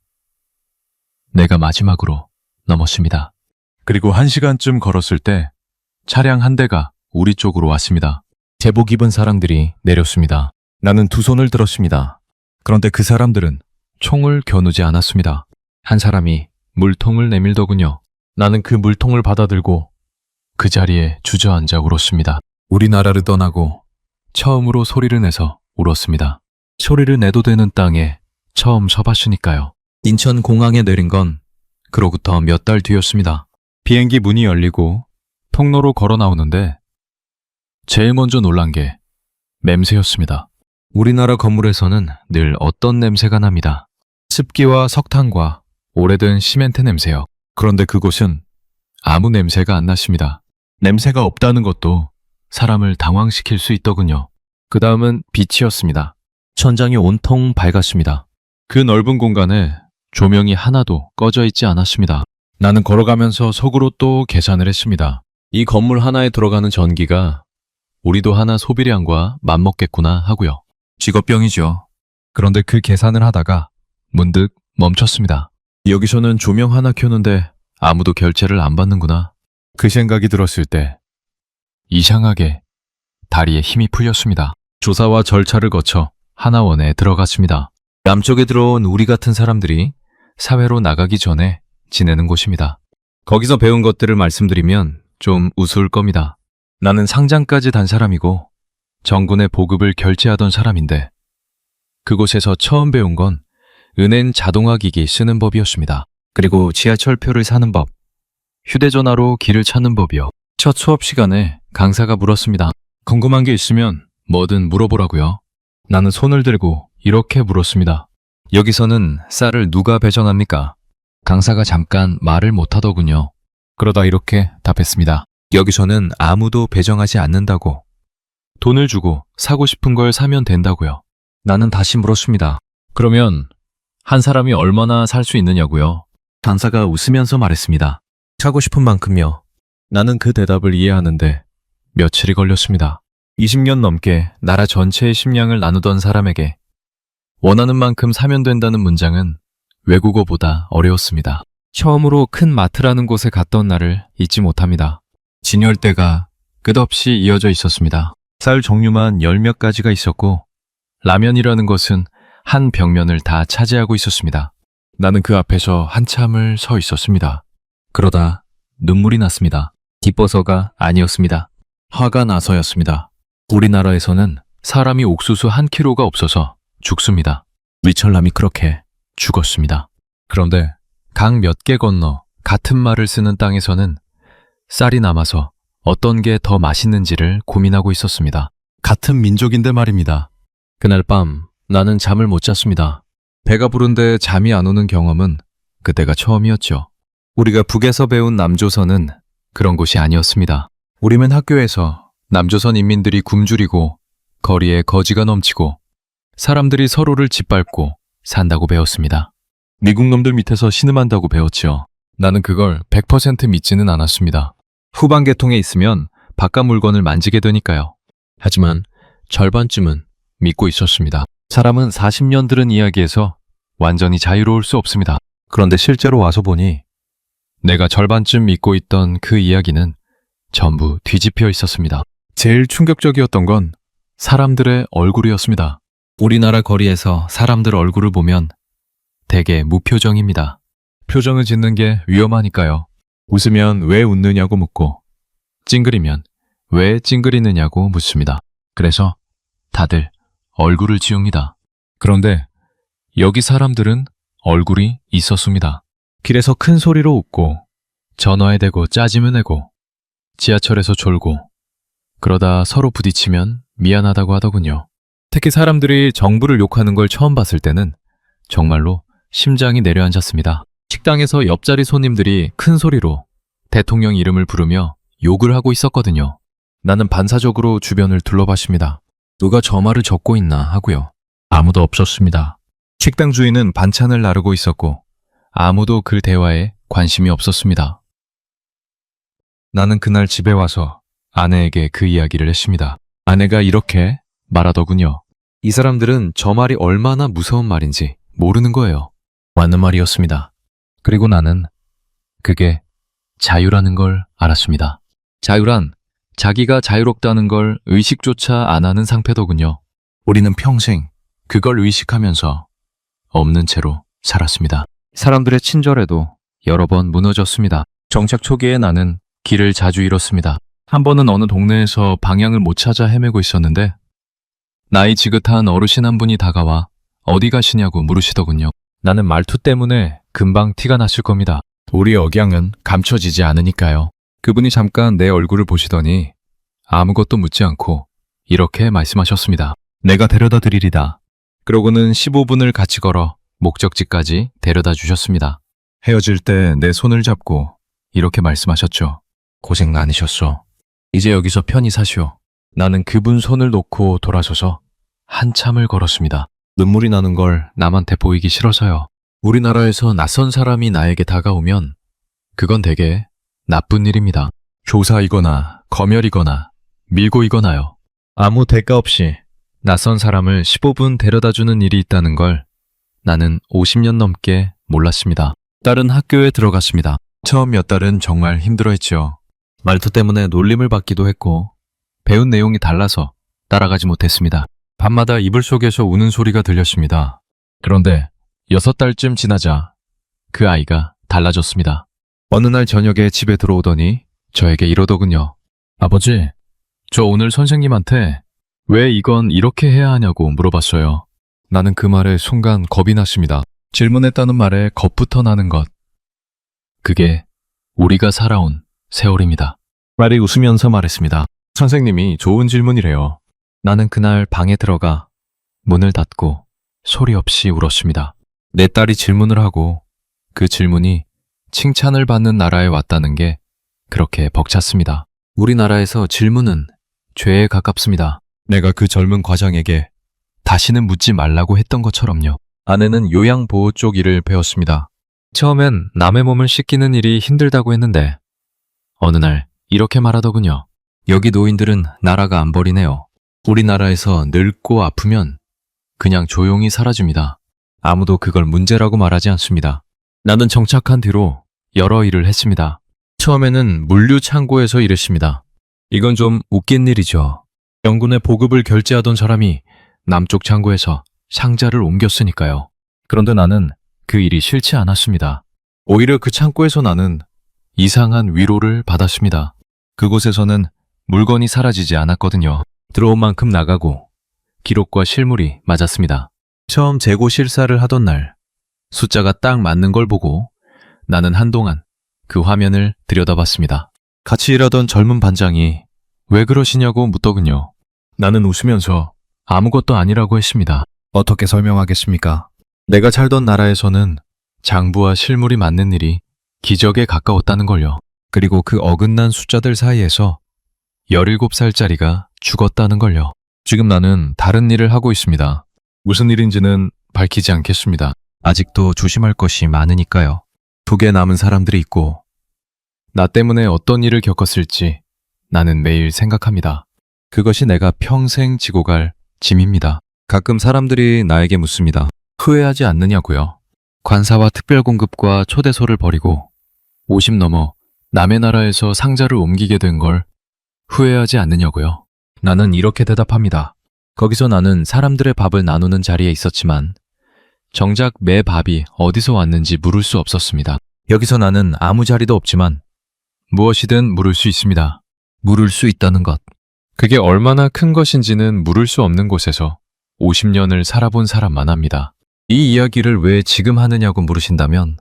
[SPEAKER 1] 내가 마지막으로 넘었습니다. 그리고 1시간쯤 걸었을 때 차량 한 대가 우리 쪽으로 왔습니다. 제복 입은 사람들이 내렸습니다. 나는 2손을 들었습니다. 그런데 그 사람들은 총을 겨누지 않았습니다. 한 사람이 물통을 내밀더군요. 나는 그 물통을 받아들고 그 자리에 주저앉아 울었습니다. 우리나라를 떠나고 처음으로 소리를 내서 울었습니다. 소리를 내도 되는 땅에 처음 서봤으니까요. 인천공항에 내린 건 그로부터 몇 달 뒤였습니다. 비행기 문이 열리고 통로로 걸어 나오는데 제일 먼저 놀란 게 냄새였습니다. 우리나라 건물에서는 늘 어떤 냄새가 납니다. 습기와 석탄과 오래된 시멘트 냄새요. 그런데 그곳은 아무 냄새가 안 났습니다. 냄새가 없다는 것도 사람을 당황시킬 수 있더군요. 그 다음은 빛이었습니다. 천장이 온통 밝았습니다. 그 넓은 공간에 조명이 하나도 꺼져 있지 않았습니다. 나는 걸어가면서 속으로 또 계산을 했습니다. 이 건물 하나에 들어가는 전기가 우리도 하나 소비량과 맞먹겠구나 하고요. 직업병이죠. 그런데 그 계산을 하다가 문득 멈췄습니다. 여기서는 조명 하나 켜는데 아무도 결제를 안 받는구나. 그 생각이 들었을 때 이상하게 다리에 힘이 풀렸습니다. 조사와 절차를 거쳐 하나원에 들어갔습니다. 남쪽에 들어온 우리 같은 사람들이 사회로 나가기 전에 지내는 곳입니다. 거기서 배운 것들을 말씀드리면 좀 우스울 겁니다. 나는 상장까지 단 사람이고 정군의 보급을 결제하던 사람인데 그곳에서 처음 배운 건 은행 자동화 기기 쓰는 법이었습니다. 그리고 지하철표를 사는 법, 휴대전화로 길을 찾는 법이요. 첫 수업 시간에 강사가 물었습니다. 궁금한 게 있으면 뭐든 물어보라고요. 나는 손을 들고 이렇게 물었습니다. 여기서는 쌀을 누가 배정합니까? 강사가 잠깐 말을 못하더군요. 그러다 이렇게 답했습니다. 여기서는 아무도 배정하지 않는다고. 돈을 주고 사고 싶은 걸 사면 된다고요. 나는 다시 물었습니다. 그러면 한 사람이 얼마나 살 수 있느냐고요? 강사가 웃으면서 말했습니다. 사고 싶은 만큼요. 나는 그 대답을 이해하는데 며칠이 걸렸습니다. 20년 넘게 나라 전체의 식량을 나누던 사람에게 원하는 만큼 사면 된다는 문장은 외국어보다 어려웠습니다. 처음으로 큰 마트라는 곳에 갔던 날을 잊지 못합니다. 진열대가 끝없이 이어져 있었습니다. 쌀 종류만 10몇 가지가 있었고 라면이라는 것은 한 벽면을 다 차지하고 있었습니다. 나는 그 앞에서 한참을 서 있었습니다. 그러다 눈물이 났습니다. 기뻐서가 아니었습니다. 화가 나서였습니다. 우리나라에서는 사람이 옥수수 1kg가 없어서 죽습니다. 위철남이 그렇게 죽었습니다. 그런데 강 몇 개 건너 같은 말을 쓰는 땅에서는 쌀이 남아서 어떤 게 더 맛있는지를 고민하고 있었습니다. 같은 민족인데 말입니다. 그날 밤 나는 잠을 못 잤습니다. 배가 부른데 잠이 안 오는 경험은 그때가 처음이었죠. 우리가 북에서 배운 남조선은 그런 곳이 아니었습니다. 우리는 학교에서 남조선 인민들이 굶주리고 거리에 거지가 넘치고 사람들이 서로를 짓밟고 산다고 배웠습니다. 미국 놈들 밑에서 신음한다고 배웠죠. 나는 그걸 100% 믿지는 않았습니다. 후반 계통에 있으면 바깥 물건을 만지게 되니까요. 하지만 절반쯤은 믿고 있었습니다. 사람은 40년 들은 이야기에서 완전히 자유로울 수 없습니다. 그런데 실제로 와서 보니 내가 절반쯤 믿고 있던 그 이야기는 전부 뒤집혀 있었습니다. 제일 충격적이었던 건 사람들의 얼굴이었습니다. 우리나라 거리에서 사람들 얼굴을 보면 대개 무표정입니다. 표정을 짓는 게 위험하니까요. 웃으면 왜 웃느냐고 묻고 찡그리면 왜 찡그리느냐고 묻습니다. 그래서 다들 얼굴을 지웁니다. 그런데 여기 사람들은 얼굴이 있었습니다. 길에서 큰 소리로 웃고 전화에 대고 짜증을 내고 지하철에서 졸고 그러다 서로 부딪히면 미안하다고 하더군요. 특히 사람들이 정부를 욕하는 걸 처음 봤을 때는 정말로 심장이 내려앉았습니다. 식당에서 옆자리 손님들이 큰 소리로 대통령 이름을 부르며 욕을 하고 있었거든요. 나는 반사적으로 주변을 둘러봤습니다. 누가 저 말을 적고 있나 하고요. 아무도 없었습니다. 식당 주인은 반찬을 나르고 있었고 아무도 그 대화에 관심이 없었습니다. 나는 그날 집에 와서 아내에게 그 이야기를 했습니다. 아내가 이렇게 말하더군요. 이 사람들은 저 말이 얼마나 무서운 말인지 모르는 거예요. 맞는 말이었습니다. 그리고 나는 그게 자유라는 걸 알았습니다. 자유란 자기가 자유롭다는 걸 의식조차 안 하는 상태더군요. 우리는 평생 그걸 의식하면서 없는 채로 살았습니다. 사람들의 친절에도 여러 번 무너졌습니다. 정착 초기에 나는 길을 자주 잃었습니다. 한 번은 어느 동네에서 방향을 못 찾아 헤매고 있었는데 나이 지긋한 어르신 한 분이 다가와 어디 가시냐고 물으시더군요. 나는 말투 때문에 금방 티가 났을 겁니다. 우리 억양은 감춰지지 않으니까요. 그분이 잠깐 내 얼굴을 보시더니 아무것도 묻지 않고 이렇게 말씀하셨습니다. 내가 데려다 드리리다. 그러고는 15분을 같이 걸어 목적지까지 데려다 주셨습니다. 헤어질 때 내 손을 잡고 이렇게 말씀하셨죠. 고생 많으셨어. 이제 여기서 편히 사시오. 나는 그분 손을 놓고 돌아서서 한참을 걸었습니다. 눈물이 나는 걸 남한테 보이기 싫어서요. 우리나라에서 낯선 사람이 나에게 다가오면 그건 되게 나쁜 일입니다. 조사이거나 검열이거나 밀고이거나요. 아무 대가 없이 낯선 사람을 15분 데려다주는 일이 있다는 걸 나는 50년 넘게 몰랐습니다. 딸은 학교에 들어갔습니다. 처음 몇 달은 정말 힘들어했죠. 말투 때문에 놀림을 받기도 했고 배운 내용이 달라서 따라가지 못했습니다. 밤마다 이불 속에서 우는 소리가 들렸습니다. 그런데 6달쯤 지나자 그 아이가 달라졌습니다. 어느 날 저녁에 집에 들어오더니 저에게 이러더군요. 아버지, 저 오늘 선생님한테 왜 이건 이렇게 해야 하냐고 물어봤어요. 나는 그 말에 순간 겁이 났습니다. 질문했다는 말에 겁부터 나는 것. 그게 우리가 살아온 세월입니다. 딸이 웃으면서 말했습니다. 선생님이 좋은 질문이래요. 나는 그날 방에 들어가 문을 닫고 소리 없이 울었습니다. 내 딸이 질문을 하고 그 질문이 칭찬을 받는 나라에 왔다는 게 그렇게 벅찼습니다. 우리나라에서 질문은 죄에 가깝습니다. 내가 그 젊은 과장에게 다시는 묻지 말라고 했던 것처럼요. 아내는 요양보호 쪽 일을 배웠습니다. 처음엔 남의 몸을 씻기는 일이 힘들다고 했는데 어느 날 이렇게 말하더군요. 여기 노인들은 나라가 안 버리네요. 우리나라에서 늙고 아프면 그냥 조용히 사라집니다. 아무도 그걸 문제라고 말하지 않습니다. 나는 정착한 뒤로 여러 일을 했습니다. 처음에는 물류 창고에서 일했습니다. 이건 좀 웃긴 일이죠. 영군의 보급을 결제하던 사람이 남쪽 창고에서 상자를 옮겼으니까요. 그런데 나는 그 일이 싫지 않았습니다. 오히려 그 창고에서 나는 이상한 위로를 받았습니다. 그곳에서는 물건이 사라지지 않았거든요. 들어온 만큼 나가고 기록과 실물이 맞았습니다. 처음 재고 실사를 하던 날 숫자가 딱 맞는 걸 보고 나는 한동안 그 화면을 들여다봤습니다. 같이 일하던 젊은 반장이 왜 그러시냐고 묻더군요. 나는 웃으면서 아무것도 아니라고 했습니다. 어떻게 설명하겠습니까? 내가 살던 나라에서는 장부와 실물이 맞는 일이 기적에 가까웠다는 걸요. 그리고 그 어긋난 숫자들 사이에서 17살짜리가 죽었다는 걸요. 지금 나는 다른 일을 하고 있습니다. 무슨 일인지는 밝히지 않겠습니다. 아직도 조심할 것이 많으니까요. 독에 남은 사람들이 있고 나 때문에 어떤 일을 겪었을지 나는 매일 생각합니다. 그것이 내가 평생 지고 갈 짐입니다. 가끔 사람들이 나에게 묻습니다. 후회하지 않느냐고요. 관사와 특별공급과 초대소를 버리고 50 넘어 남의 나라에서 상자를 옮기게 된 걸 후회하지 않느냐고요. 나는 이렇게 대답합니다. 거기서 나는 사람들의 밥을 나누는 자리에 있었지만 정작 매 밥이 어디서 왔는지 물을 수 없었습니다. 여기서 나는 아무 자리도 없지만 무엇이든 물을 수 있습니다. 물을 수 있다는 것. 그게 얼마나 큰 것인지는 물을 수 없는 곳에서 50년을 살아본 사람만 합니다. 이 이야기를 왜 지금 하느냐고 물으신다면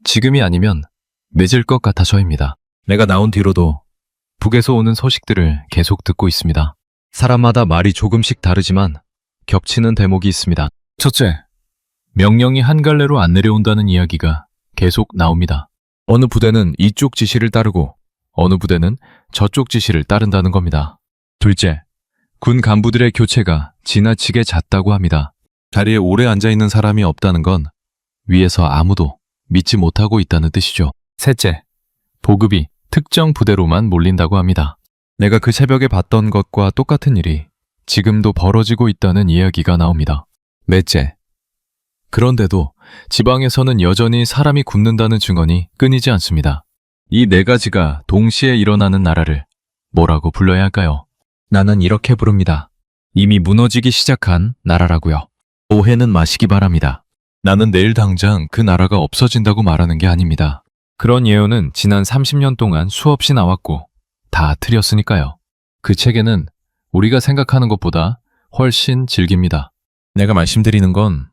[SPEAKER 1] 지금이 아니면 늦을 것 같아서입니다. 내가 나온 뒤로도 북에서 오는 소식들을 계속 듣고 있습니다. 사람마다 말이 조금씩 다르지만 겹치는 대목이 있습니다. 첫째, 명령이 한 갈래로 안 내려온다는 이야기가 계속 나옵니다. 어느 부대는 이쪽 지시를 따르고 어느 부대는 저쪽 지시를 따른다는 겁니다. 둘째, 군 간부들의 교체가 지나치게 잦다고 합니다. 자리에 오래 앉아있는 사람이 없다는 건 위에서 아무도 믿지 못하고 있다는 뜻이죠. 셋째, 보급이 특정 부대로만 몰린다고 합니다. 내가 그 새벽에 봤던 것과 똑같은 일이 지금도 벌어지고 있다는 이야기가 나옵니다. 넷째, 그런데도 지방에서는 여전히 사람이 굶는다는 증언이 끊이지 않습니다. 이 네 가지가 동시에 일어나는 나라를 뭐라고 불러야 할까요? 나는 이렇게 부릅니다. 이미 무너지기 시작한 나라라고요. 오해는 마시기 바랍니다. 나는 내일 당장 그 나라가 없어진다고 말하는 게 아닙니다. 그런 예언은 지난 30년 동안 수없이 나왔고 다 틀렸으니까요. 그 책에는 우리가 생각하는 것보다 훨씬 질깁니다. 내가 말씀드리는 건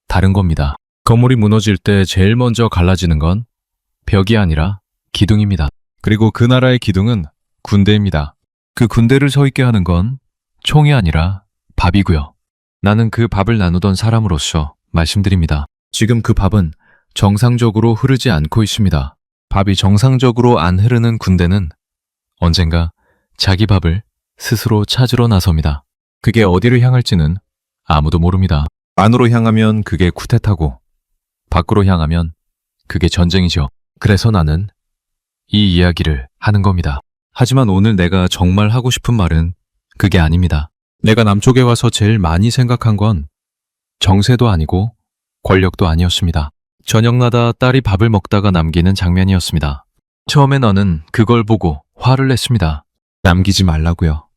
[SPEAKER 1] 다른 겁니다. 건물이 무너질 때 제일 먼저 갈라지는 건 벽이 아니라 기둥입니다. 그리고 그 나라의 기둥은 군대입니다. 그 군대를 서 있게 하는 건 총이 아니라 밥이고요. 나는 그 밥을 나누던 사람으로서 말씀드립니다. 지금 그 밥은 정상적으로 흐르지 않고 있습니다. 밥이 정상적으로 안 흐르는 군대는 언젠가 자기 밥을 스스로 찾으러 나섭니다. 그게 어디를 향할지는 아무도 모릅니다. 안으로 향하면 그게 쿠데타고 밖으로 향하면 그게 전쟁이죠. 그래서 나는 이 이야기를 하는 겁니다. 하지만 오늘 내가 정말 하고 싶은 말은 그게 아닙니다. 내가 남쪽에 와서 제일 많이 생각한 건 정세도 아니고 권력도 아니었습니다. 저녁마다 딸이 밥을 먹다가 남기는 장면이었습니다. 처음에 너는 그걸 보고 화를 냈습니다. 남기지 말라고요.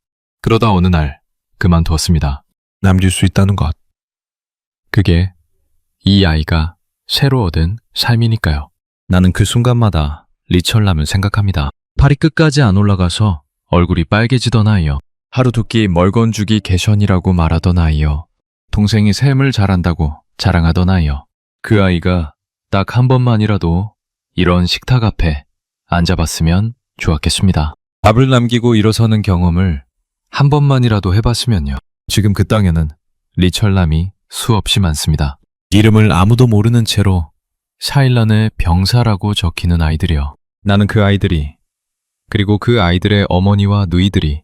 [SPEAKER 1] 그러다 어느 날 그만두었습니다. 남길 수 있다는 것. 그게 이 아이가 새로 얻은 삶이니까요. 나는 그 순간마다 리철남을 생각합니다. 팔이 끝까지 안 올라가서 얼굴이 빨개지던 아이요. 하루 두 끼 멀건죽이 개션이라고 말하던 아이요. 동생이 셈을 잘한다고 자랑하던 아이요. 그 아이가 딱 한 번만이라도 이런 식탁 앞에 앉아봤으면 좋았겠습니다. 밥을 남기고 일어서는 경험을 한 번만이라도 해봤으면요. 지금 그 땅에는 리철남이 수없이 많습니다. 이름을 아무도 모르는 채로 샤일란의 병사라고 적히는 아이들이요. 나는 그 아이들이, 그리고 그 아이들의 어머니와 누이들이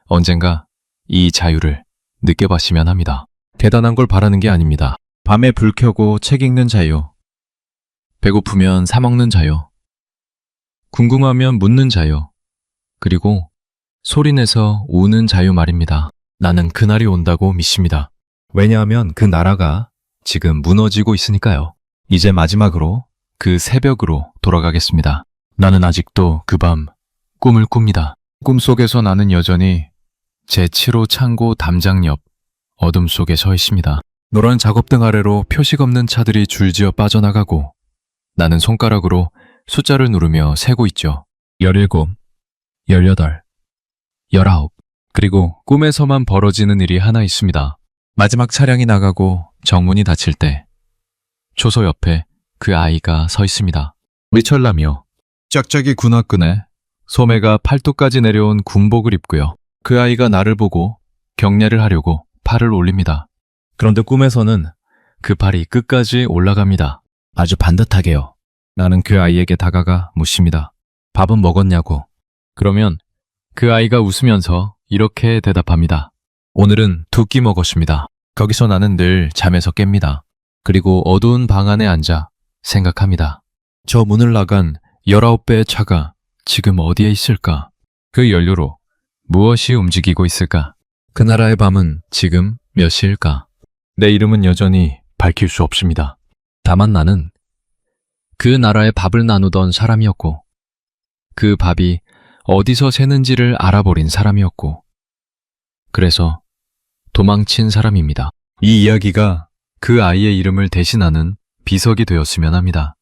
[SPEAKER 1] 언젠가 이 자유를 느껴봤으면 합니다. 대단한 걸 바라는 게 아닙니다. 밤에 불 켜고 책 읽는 자유, 배고프면 사 먹는 자유, 궁금하면 묻는 자유, 그리고 소리내서 우는 자유 말입니다. 나는 그날이 온다고 믿습니다. 왜냐하면 그 나라가 지금 무너지고 있으니까요. 이제 마지막으로 그 새벽으로 돌아가겠습니다. 나는 아직도 그 밤 꿈을 꿉니다. 꿈속에서 나는 여전히 제7호 창고 담장 옆 어둠 속에 서 있습니다. 노란 작업등 아래로 표식 없는 차들이 줄지어 빠져나가고 나는 손가락으로 숫자를 누르며 세고 있죠. 17, 18, 19. 그리고 꿈에서만 벌어지는 일이 하나 있습니다. 마지막 차량이 나가고 정문이 닫힐 때 초소 옆에 그 아이가 서 있습니다. 리철남이요. 짝짝이 군화끈에 소매가 팔뚝까지 내려온 군복을 입고요. 그 아이가 나를 보고 경례를 하려고 팔을 올립니다. 그런데 꿈에서는 그 팔이 끝까지 올라갑니다. 아주 반듯하게요. 나는 그 아이에게 다가가 묻습니다. 밥은 먹었냐고. 그러면 그 아이가 웃으면서 이렇게 대답합니다. 오늘은 두 끼 먹었습니다. 거기서 나는 늘 잠에서 깹니다. 그리고 어두운 방 안에 앉아 생각합니다. 저 문을 나간 19배의 차가 지금 어디에 있을까? 그 연료로 무엇이 움직이고 있을까? 그 나라의 밤은 지금 몇 시일까? 내 이름은 여전히 밝힐 수 없습니다. 다만 나는 그 나라의 밥을 나누던 사람이었고 그 밥이 어디서 새는지를 알아버린 사람이었고 그래서 도망친 사람입니다. 이 이야기가 그 아이의 이름을 대신하는 비석이 되었으면 합니다.